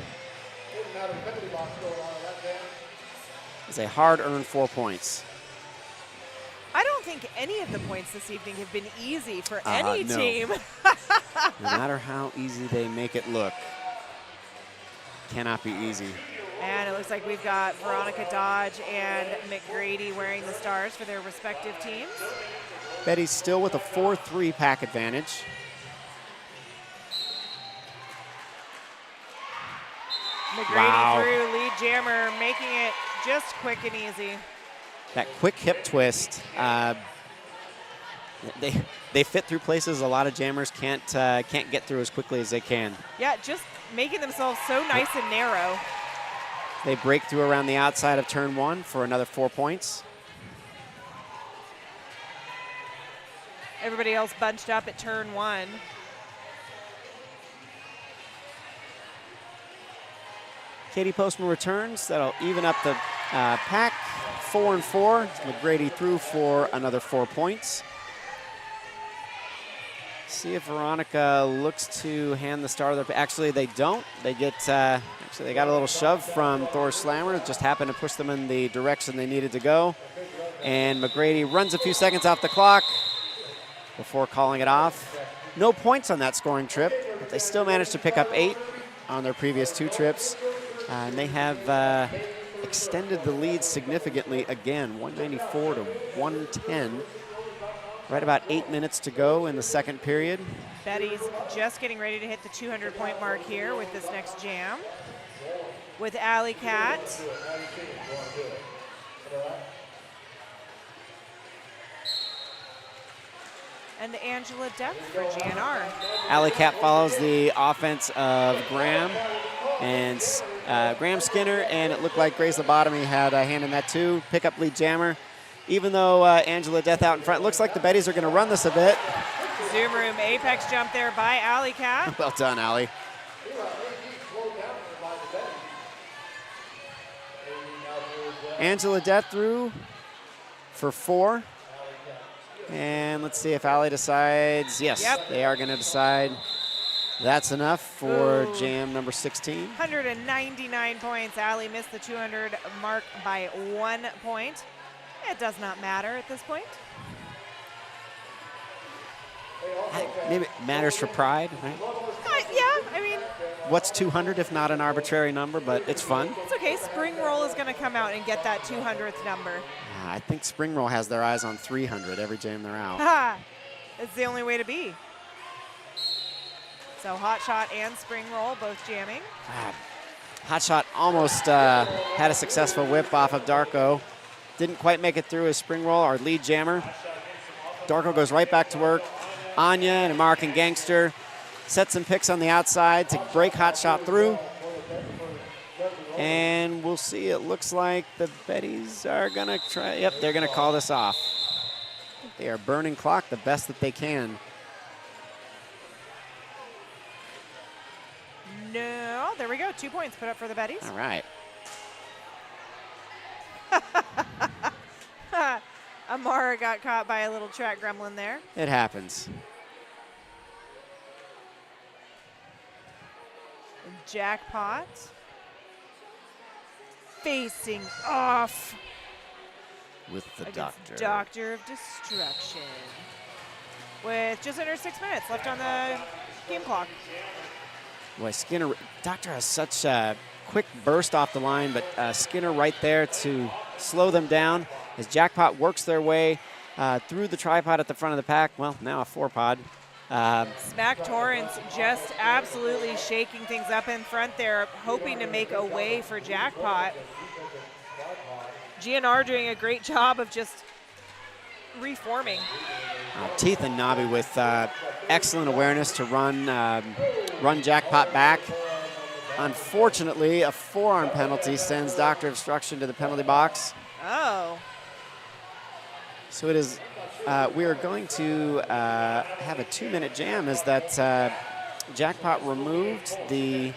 It's a hard-earned 4 points. I don't think any of the points this evening have been easy for any team. No matter how easy they make it look, cannot be easy. And it looks like we've got Veronica Dodge and McGrady wearing the stars for their respective teams. Betty's still with a 4-3 pack advantage. McGrady through lead jammer, making it just quick and easy. That quick hip twist. They fit through places a lot of jammers can't get through as quickly as they can. Yeah, just making themselves so nice and narrow. They break through around the outside of turn 1 for another 4 points. Everybody else bunched up at turn 1. Katie Postman returns. That'll even up the pack. 4 and 4. McGrady through for another 4 points. See if Veronica looks to hand the star. Actually, they don't. They get. Actually, they got a little shove from Thor Slammer. It just happened to push them in the direction they needed to go. And McGrady runs a few seconds off the clock. before calling it off. No points on that scoring trip, but they still managed to pick up 8 on their previous 2 trips. And they have extended the lead significantly again, 194 to 110. Right about 8 minutes to go in the second period. Betties just getting ready to hit the 200-point mark here with this next jam. With Alley Cat. And Angela Depp for GNR. Alley Cat follows the offense of Graham and Graham Skinner, and it looked like Grace Lobotomy had a hand in that too. Pick up lead jammer. Even though Angela Death out in front, looks like the Betties are going to run this a bit. Zoom room apex jump there by Alley Cat. Well done, Alley. Angela Death through for 4. And let's see if Alley decides. Yes, they are going to decide. That's enough for jam number 16. 199 points. Alley missed the 200 mark by 1 point. It does not matter at this point. Maybe it matters for pride, right? Yeah, I mean. What's 200 if not an arbitrary number, but it's fun. It's okay. Spring Roll is going to come out and get that 200th number. I think Spring Roll has their eyes on 300 every jam they're out. Ha! It's the only way to be. So Hot Shot and Spring Roll both jamming. Hot Shot almost had a successful whip off of Darko. Didn't quite make it through his Spring Roll, our lead jammer. Darko goes right back to work. Anya, an American Gangster, sets some picks on the outside to break Hot Shot through. And we'll see, it looks like the Betties are gonna try, yep, they're gonna call this off. They are burning clock the best that they can. No, there we go, 2 points put up for the Betties. All right. Amara got caught by a little track gremlin there. It happens. Jackpot. Facing off. With the against Doctor. Doctor of Destruction. With just under 6 minutes left on the game clock. Boy, Skinner, Doctor has such a quick burst off the line, but Skinner right there to slow them down as Jackpot works their way through the tripod at the front of the pack. Well, now a 4-pod. Smack Torrance just absolutely shaking things up in front there, hoping to make a way for Jackpot. GNR doing a great job of just reforming. Teeth and Nabi with excellent awareness to run Jackpot back. Unfortunately, a forearm penalty sends Doctor of Destruction to the penalty box. Oh. So it is, we are going to have a 2-minute jam as that Jackpot removed the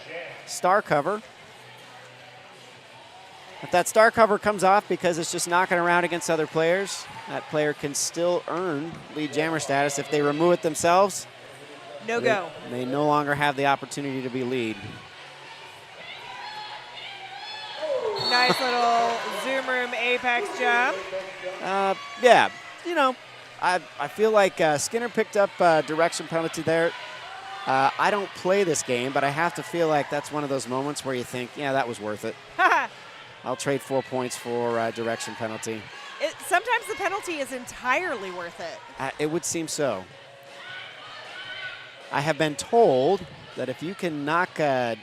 star cover. If that star cover comes off because it's just knocking around against other players, that player can still earn lead jammer status. If they remove it themselves, no go. They no longer have the opportunity to be lead. Nice little Zoom room apex jump. Yeah, you know, I feel like Skinner picked up direction penalty there. I don't play this game, but I have to feel like that's one of those moments where you think, yeah, that was worth it. I'll trade 4 points for direction penalty. Sometimes the penalty is entirely worth it. It would seem so. I have been told that if you can knock a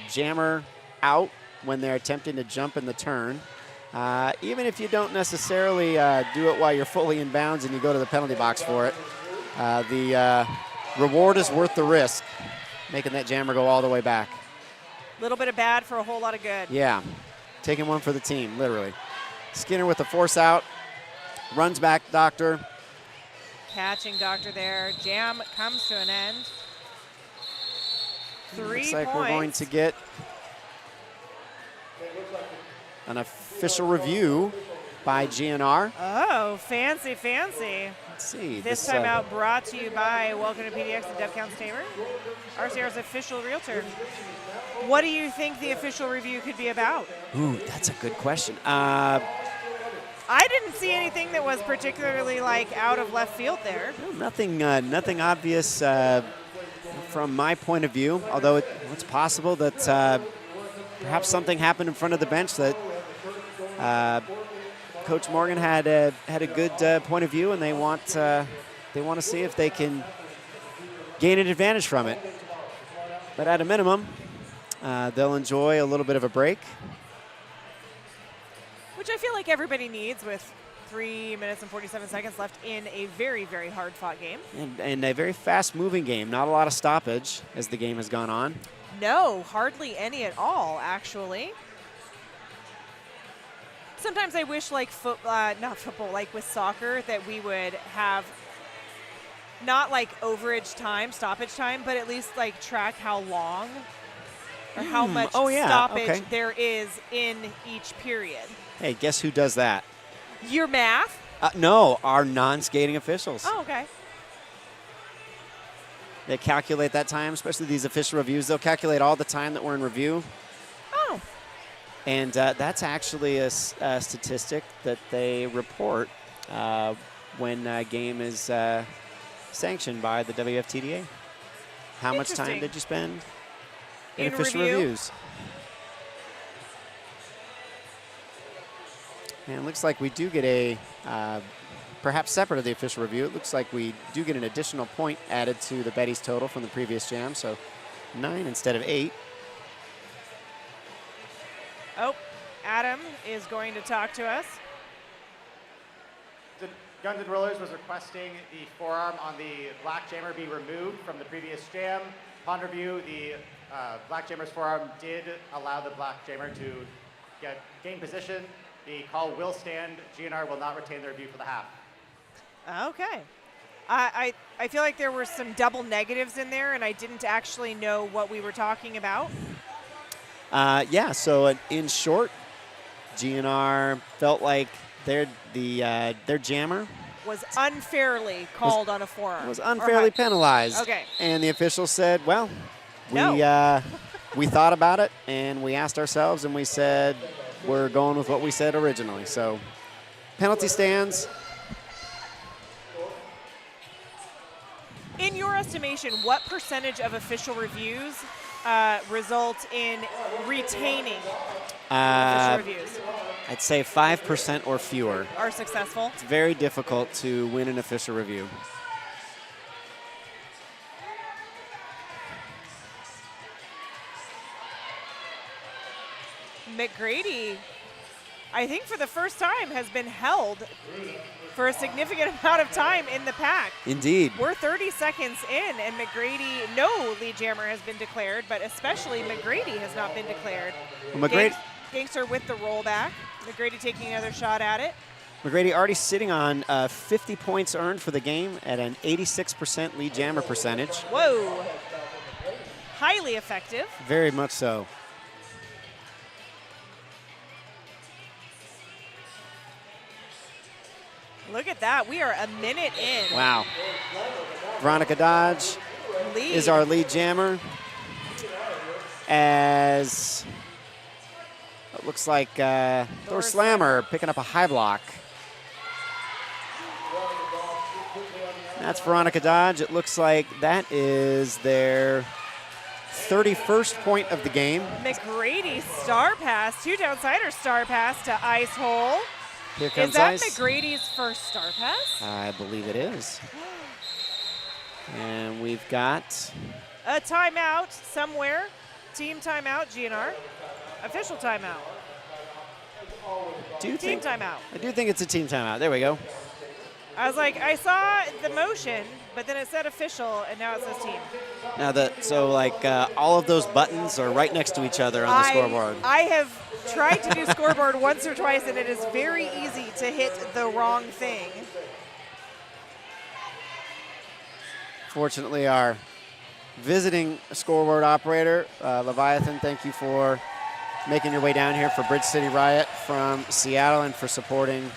jammer out when they're attempting to jump in the turn, even if you don't necessarily do it while you're fully in bounds and you go to the penalty box for it, the reward is worth the risk, making that jammer go all the way back. A little bit of bad for a whole lot of good. Yeah, taking one for the team, literally. Skinner with the force out, runs back Doctor. Catching Doctor there. Jam comes to an end. 3 Looks points. like we're going to get an official review by GNR. Oh, fancy, fancy. Let's see. This time out brought to you by Welcome to PDX and Dev Counts Tamer, RCR's official realtor. What do you think the official review could be about? Ooh, that's a good question. I didn't see anything that was particularly like out of left field there. Well, nothing obvious from my point of view, although it's possible that perhaps something happened in front of the bench that Coach Morgan had a good point of view, and they want to see if they can gain an advantage from it. But at a minimum, they'll enjoy a little bit of a break. Which I feel like everybody needs with 3 minutes and 47 seconds left in a very, very hard-fought game. And a very fast-moving game. Not a lot of stoppage as the game has gone on. No, hardly any at all, actually. Sometimes I wish, like, not football, like with soccer, that we would have not like overage time, stoppage time, but at least like track how long or how much stoppage there is in each period. Hey, guess who does that? Your math? No, our non-skating officials. Oh, okay. They calculate that time, especially these official reviews. They'll calculate all the time that we're in review. Oh. And that's actually a statistic that they report when a game is sanctioned by the WFTDA. How much time did you spend in official reviews? And it looks like we do get a, perhaps separate of the official review, it looks like we do get an additional point added to the Betties total from the previous jam, so 9 instead of 8. Oh, Adam is going to talk to us. The Guns and Rollers was requesting the forearm on the black jammer be removed from the previous jam. Upon review, the black jammer's forearm did allow the black jammer to gain position. The call will stand. GNR will not retain the review for the half. Okay. I feel like there were some double negatives in there, and I didn't actually know what we were talking about. Yeah, so in short, GNR felt like their jammer was unfairly called on a forearm. Was unfairly penalized. Okay. And the officials said, well, we thought about it, and we asked ourselves, and we said, we're going with what we said originally. So penalty stands. In your estimation, what percentage of official reviews result in retaining official reviews? I'd say 5% or fewer. Are successful? It's very difficult to win an official review. McGrady, I think for the first time, has been held for a significant amount of time in the pack. Indeed. We're 30 seconds in, and McGrady, no lead jammer has been declared, but especially McGrady has not been declared. Well, McGrady, Gangster with the rollback. McGrady taking another shot at it. McGrady already sitting on 50 points earned for the game at an 86% lead jammer percentage. Whoa. Highly effective. Very much so. Look at that. We are a minute in. Wow. Veronica Dodge is our lead jammer. As it looks like Thor Slammer picking up a high block. That's Veronica Dodge. It looks like that is their 31st point of the game. McGrady star pass, two downsider star pass to ice hole. Here comes Is that ice. McGrady's first star pass? I believe it is. And we've got a timeout somewhere. Team timeout, GNR. Official timeout. Team timeout. I do think it's a team timeout. There we go. I was like, I saw the motion, but then it said official, and now it says team. Now all of those buttons are right next to each other on the scoreboard. I have tried to do scoreboard once or twice, and it is very easy to hit the wrong thing. Fortunately, our visiting scoreboard operator, Leviathan, thank you for making your way down here for Bridge City Riot from Seattle and for supporting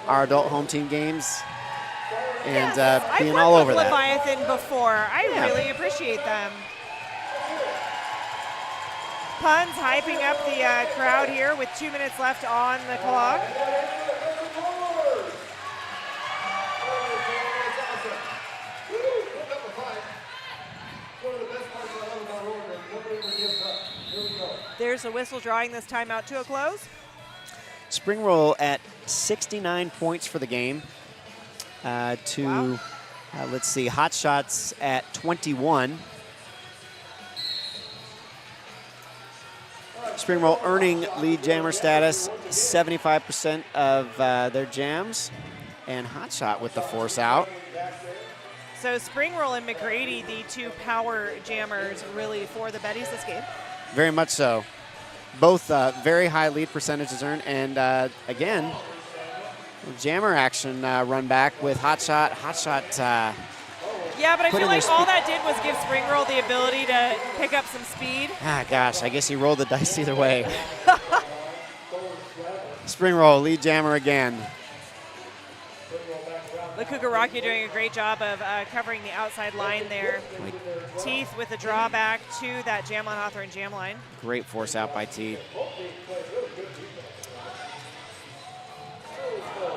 our adult home team games and being all over that. I've worked with Leviathan before. I really appreciate them. Puns hyping up the crowd here with 2 minutes left on the clock. There's a whistle drawing this timeout to a close. Spring Roll at 69 points for the game. Let's see, Hot Shots at 21. Spring Roll earning lead jammer status, 75% of their jams, and Hot Shot with the force out. So Spring Roll and McGrady, the two power jammers really for the Betties this game. Very much so. Both very high lead percentages earned, and again, jammer action run back with Hot Shot. Hot Shot. Yeah, but I feel like all that did was give Spring Roll the ability to pick up some speed. Ah, gosh, I guess he rolled the dice either way. Spring Roll, lead jammer again. The Kukaraki doing a great job of covering the outside line there. Teeth with a drawback to that Jam on Hawthorne jam line. Great force out by Teeth.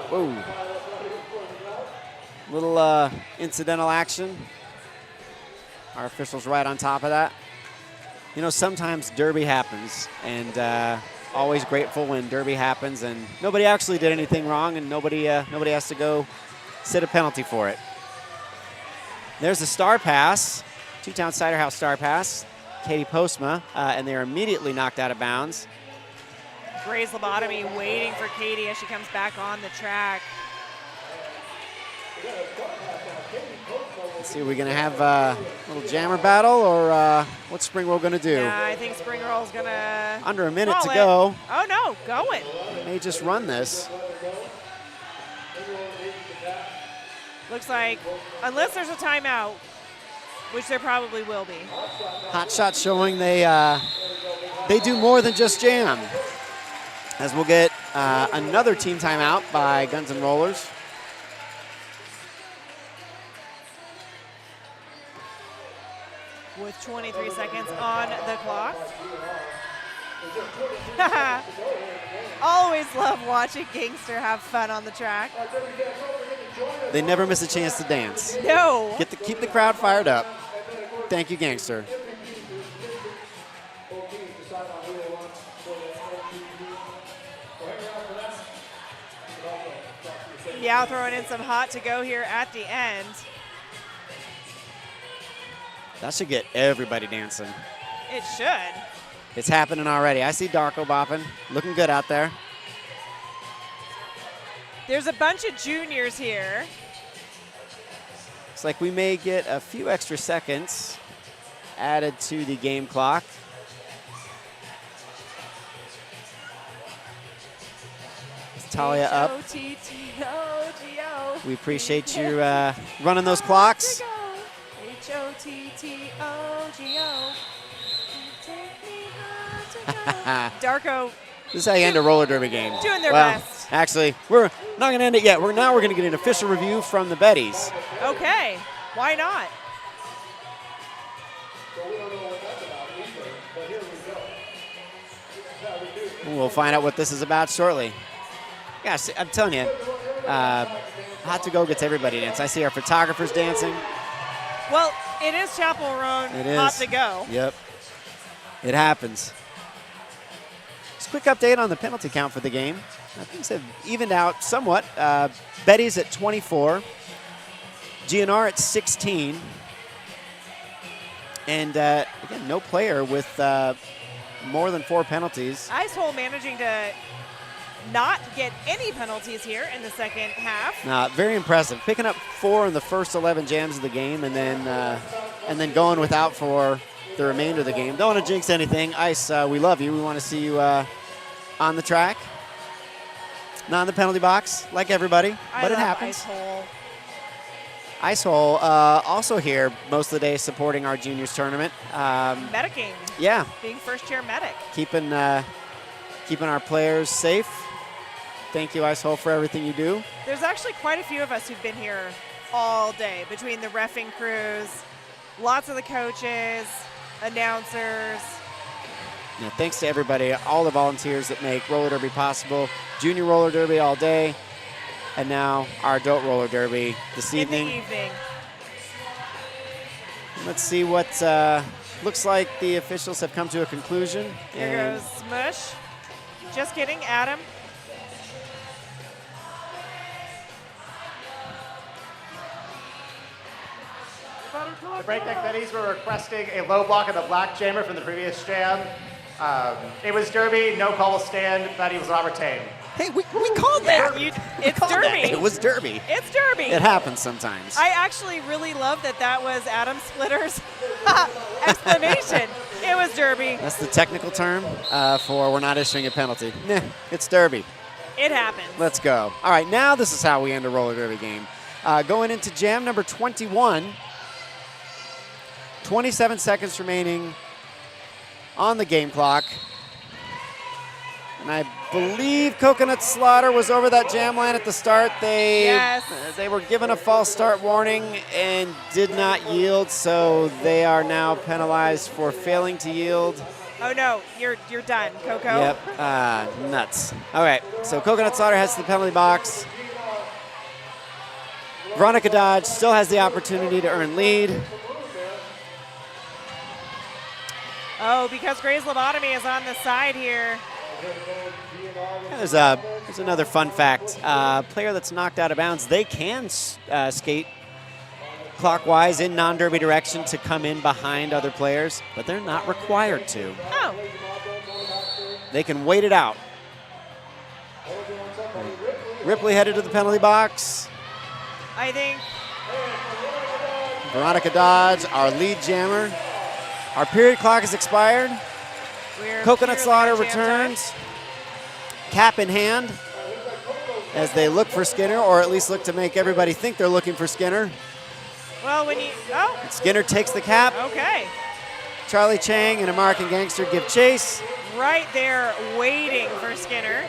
Whoa. Little incidental action. Our officials right on top of that. You know, sometimes Derby happens, and always grateful when Derby happens, and nobody actually did anything wrong, and nobody has to go sit a penalty for it. There's a star pass, Two-Town Cider House star pass, Katie Postma, and they're immediately knocked out of bounds. Gray's lobotomy waiting for Katie as she comes back on the track. Let's see, are we going to have a little jammer battle, or what's Spring Roll going to do? Yeah, I think Spring Roll's going to Under a minute to go. Oh, no, going. They may just run this. Looks like, unless there's a timeout, which there probably will be. Hot Shot showing they do more than just jam. As we'll get another team timeout by Guns N' Rollers. With 23 seconds on the clock. Always love watching Gangster have fun on the track. They never miss a chance to dance. No. Keep the crowd fired up. Thank you, Gangster. Yeah, throwing in some hot to go here at the end. That should get everybody dancing. It should. It's happening already. I see Darko bopping. Looking good out there. There's a bunch of juniors here. Looks like we may get a few extra seconds added to the game clock. Talia up. H-O-T-T-O-G-O. We appreciate you running those clocks. H-O-T-T-O-G-O. Darko. This is how you end a roller derby game. Doing their best. Actually, we're not going to end it yet. We're going to get an official review from the Betties. Okay, why not? We'll find out what this is about shortly. Gosh, I'm telling you, Hot to Go gets everybody dancing. I see our photographers dancing. Well, it is Chapel Roan Hot to Go. Yep, it happens. Just a quick update on the penalty count for the game. Things have evened out somewhat. Betties at 24, GNR at 16, and again, no player with more than 4 penalties. Ice Hole managing to not get any penalties here in the second half. Very impressive. Picking up 4 in the first 11 jams of the game, and then going without for the remainder of the game. Don't want to jinx anything. Ice, we love you. We want to see you on the track. Not in the penalty box, like everybody, but it happens. Ice Hole. Ice Hole also here most of the day supporting our juniors tournament. Medicing. Yeah. Being first chair medic. Keeping our players safe. Thank you, Ice Hole, for everything you do. There's actually quite a few of us who've been here all day, between the reffing crews, lots of the coaches, announcers. Yeah, thanks to everybody, all the volunteers that make roller derby possible. Junior roller derby all day, and now our adult roller derby this evening. In the evening. Let's see what Looks like the officials have come to a conclusion. Here goes Smush. Just kidding, Adam. The Breakneck Betties were requesting a low block of the Black Jammer from the previous jam. It was derby, no call stand. Betty was not retained. Hey, we called that. It's derby. It was derby. It's derby. It happens sometimes. I actually really love that was Adam Splitter's explanation. It was derby. That's the technical term for we're not issuing a penalty. Nah, it's derby. It happens. Let's go. All right, now this is how we end a roller derby game. Going into jam number 21, 27 seconds remaining on the game clock. And I believe Coconut Slaughter was over that jam line at the start. They were given a false start warning and did not yield, so they are now penalized for failing to yield. Oh no, you're done, Coco. Yep, nuts. All right, so Coconut Slaughter heads to the penalty box. Veronica Dodge still has the opportunity to earn lead. Oh, because Gray's Lobotomy is on the side here. There's another fun fact. Player that's knocked out of bounds, they can skate clockwise in non-derby direction to come in behind other players, but they're not required to. Oh. They can wait it out. Ripley headed to the penalty box. I think Veronica Dodge, our lead jammer. Our period clock has expired. Coconut Slaughter returns, cap in hand, as they look for Skinner, or at least look to make everybody think they're looking for Skinner. Well, Skinner takes the cap. Okay. Charlie Chang and American Gangster give chase. Right there waiting for Skinner.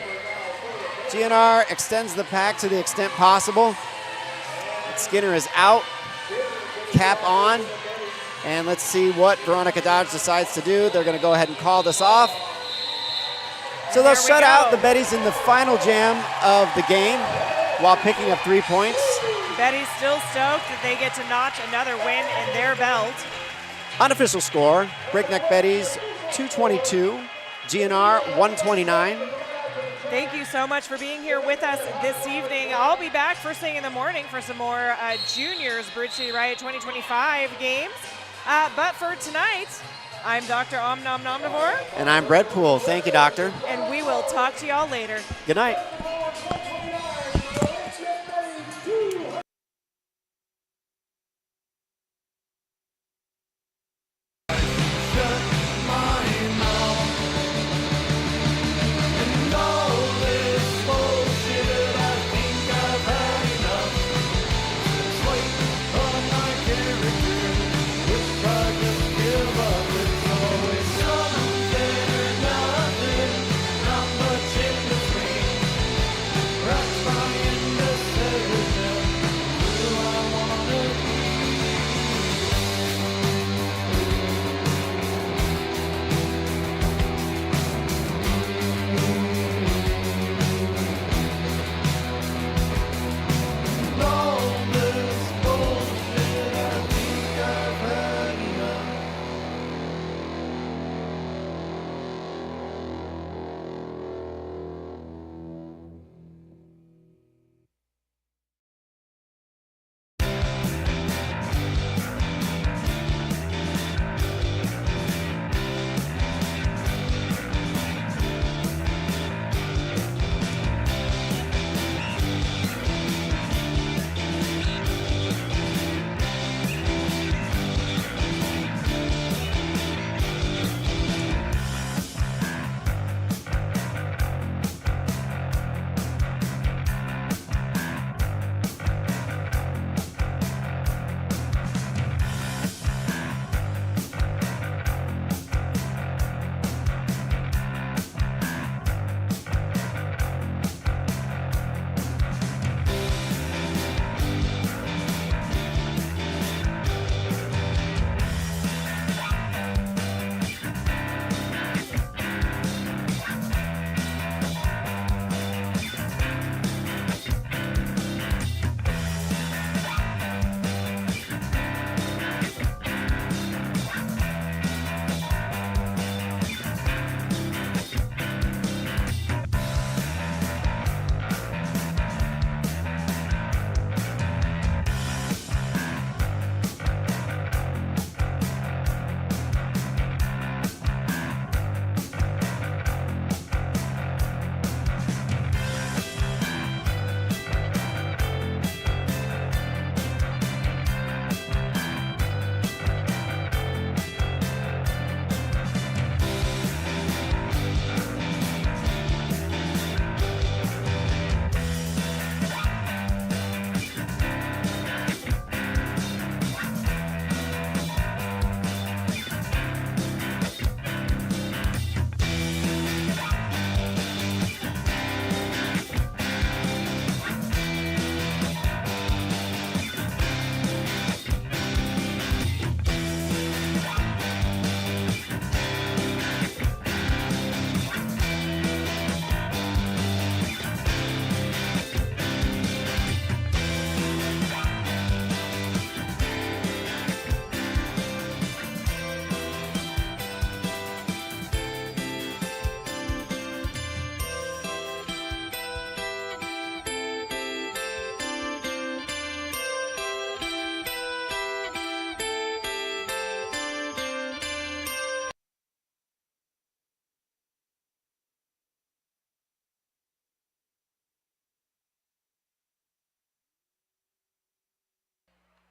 GNR extends the pack to the extent possible. Skinner is out, cap on, and let's see what Veronica Dodge decides to do. They're going to go ahead and call this off. So they'll shut out the Betties in the final jam of the game while picking up 3 points. Betty's still stoked that they get to notch another win in their belt. Unofficial score, Breakneck Betties 222, GNR 129. Thank you so much for being here with us this evening. I'll be back first thing in the morning for some more juniors Bridge City Riot 2025 games. But for tonight, I'm Dr. Omnomnomnivore. And I'm Brett Poole. Thank you, Doctor. And we will talk to y'all later. Good night.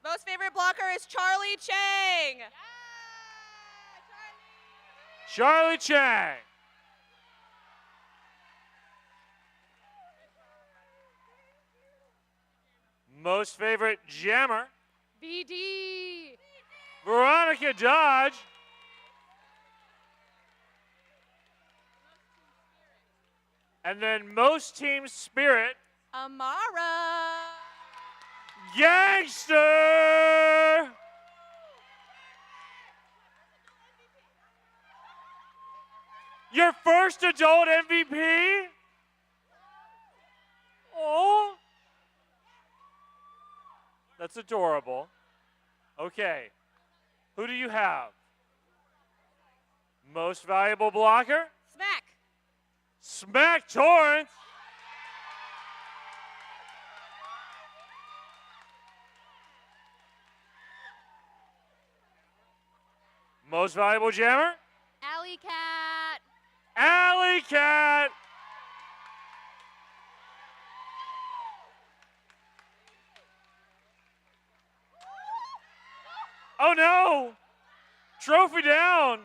Most favorite blocker is Charlie Chang. Charlie Chang. Most favorite jammer, BD. Veronica Dodge. And then most team spirit, Amara. Gangster. Your first adult MVP? Oh. That's adorable. Okay. Who do you have? Most valuable blocker? Smack. Smack Torrance. Most valuable jammer? Alley Cat. Alley Cat. Oh no! Trophy down.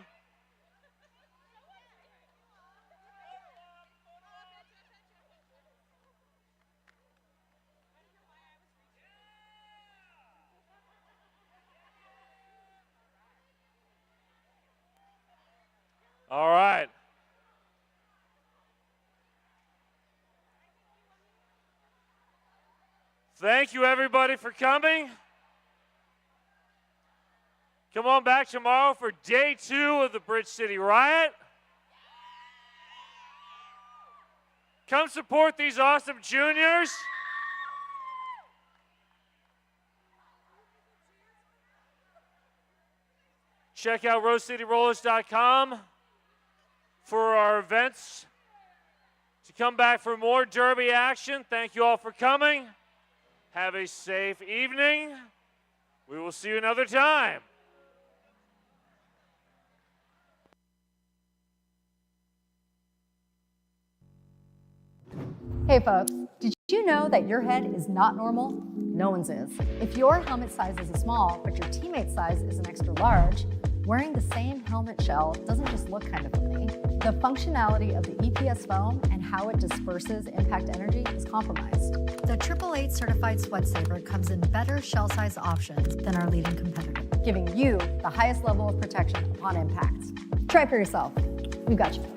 All right. Thank you, everybody, for coming. Come on back tomorrow for day 2 of the Bridge City Riot. Come support these awesome juniors. Check out RoseCityRollers.com for our events. To come back for more Derby action, thank you all for coming. Have a safe evening. We will see you another time. Hey folks, did you know that your head is not normal? No one's is. If your helmet size is a small, but your teammate's size is an extra large, wearing the same helmet shell doesn't just look kind of funny. The functionality of the EPS foam and how it disperses impact energy is compromised. The 888 certified sweat saver comes in better shell size options than our leading competitor, giving you the highest level of protection upon impact. Try for yourself. We've got you.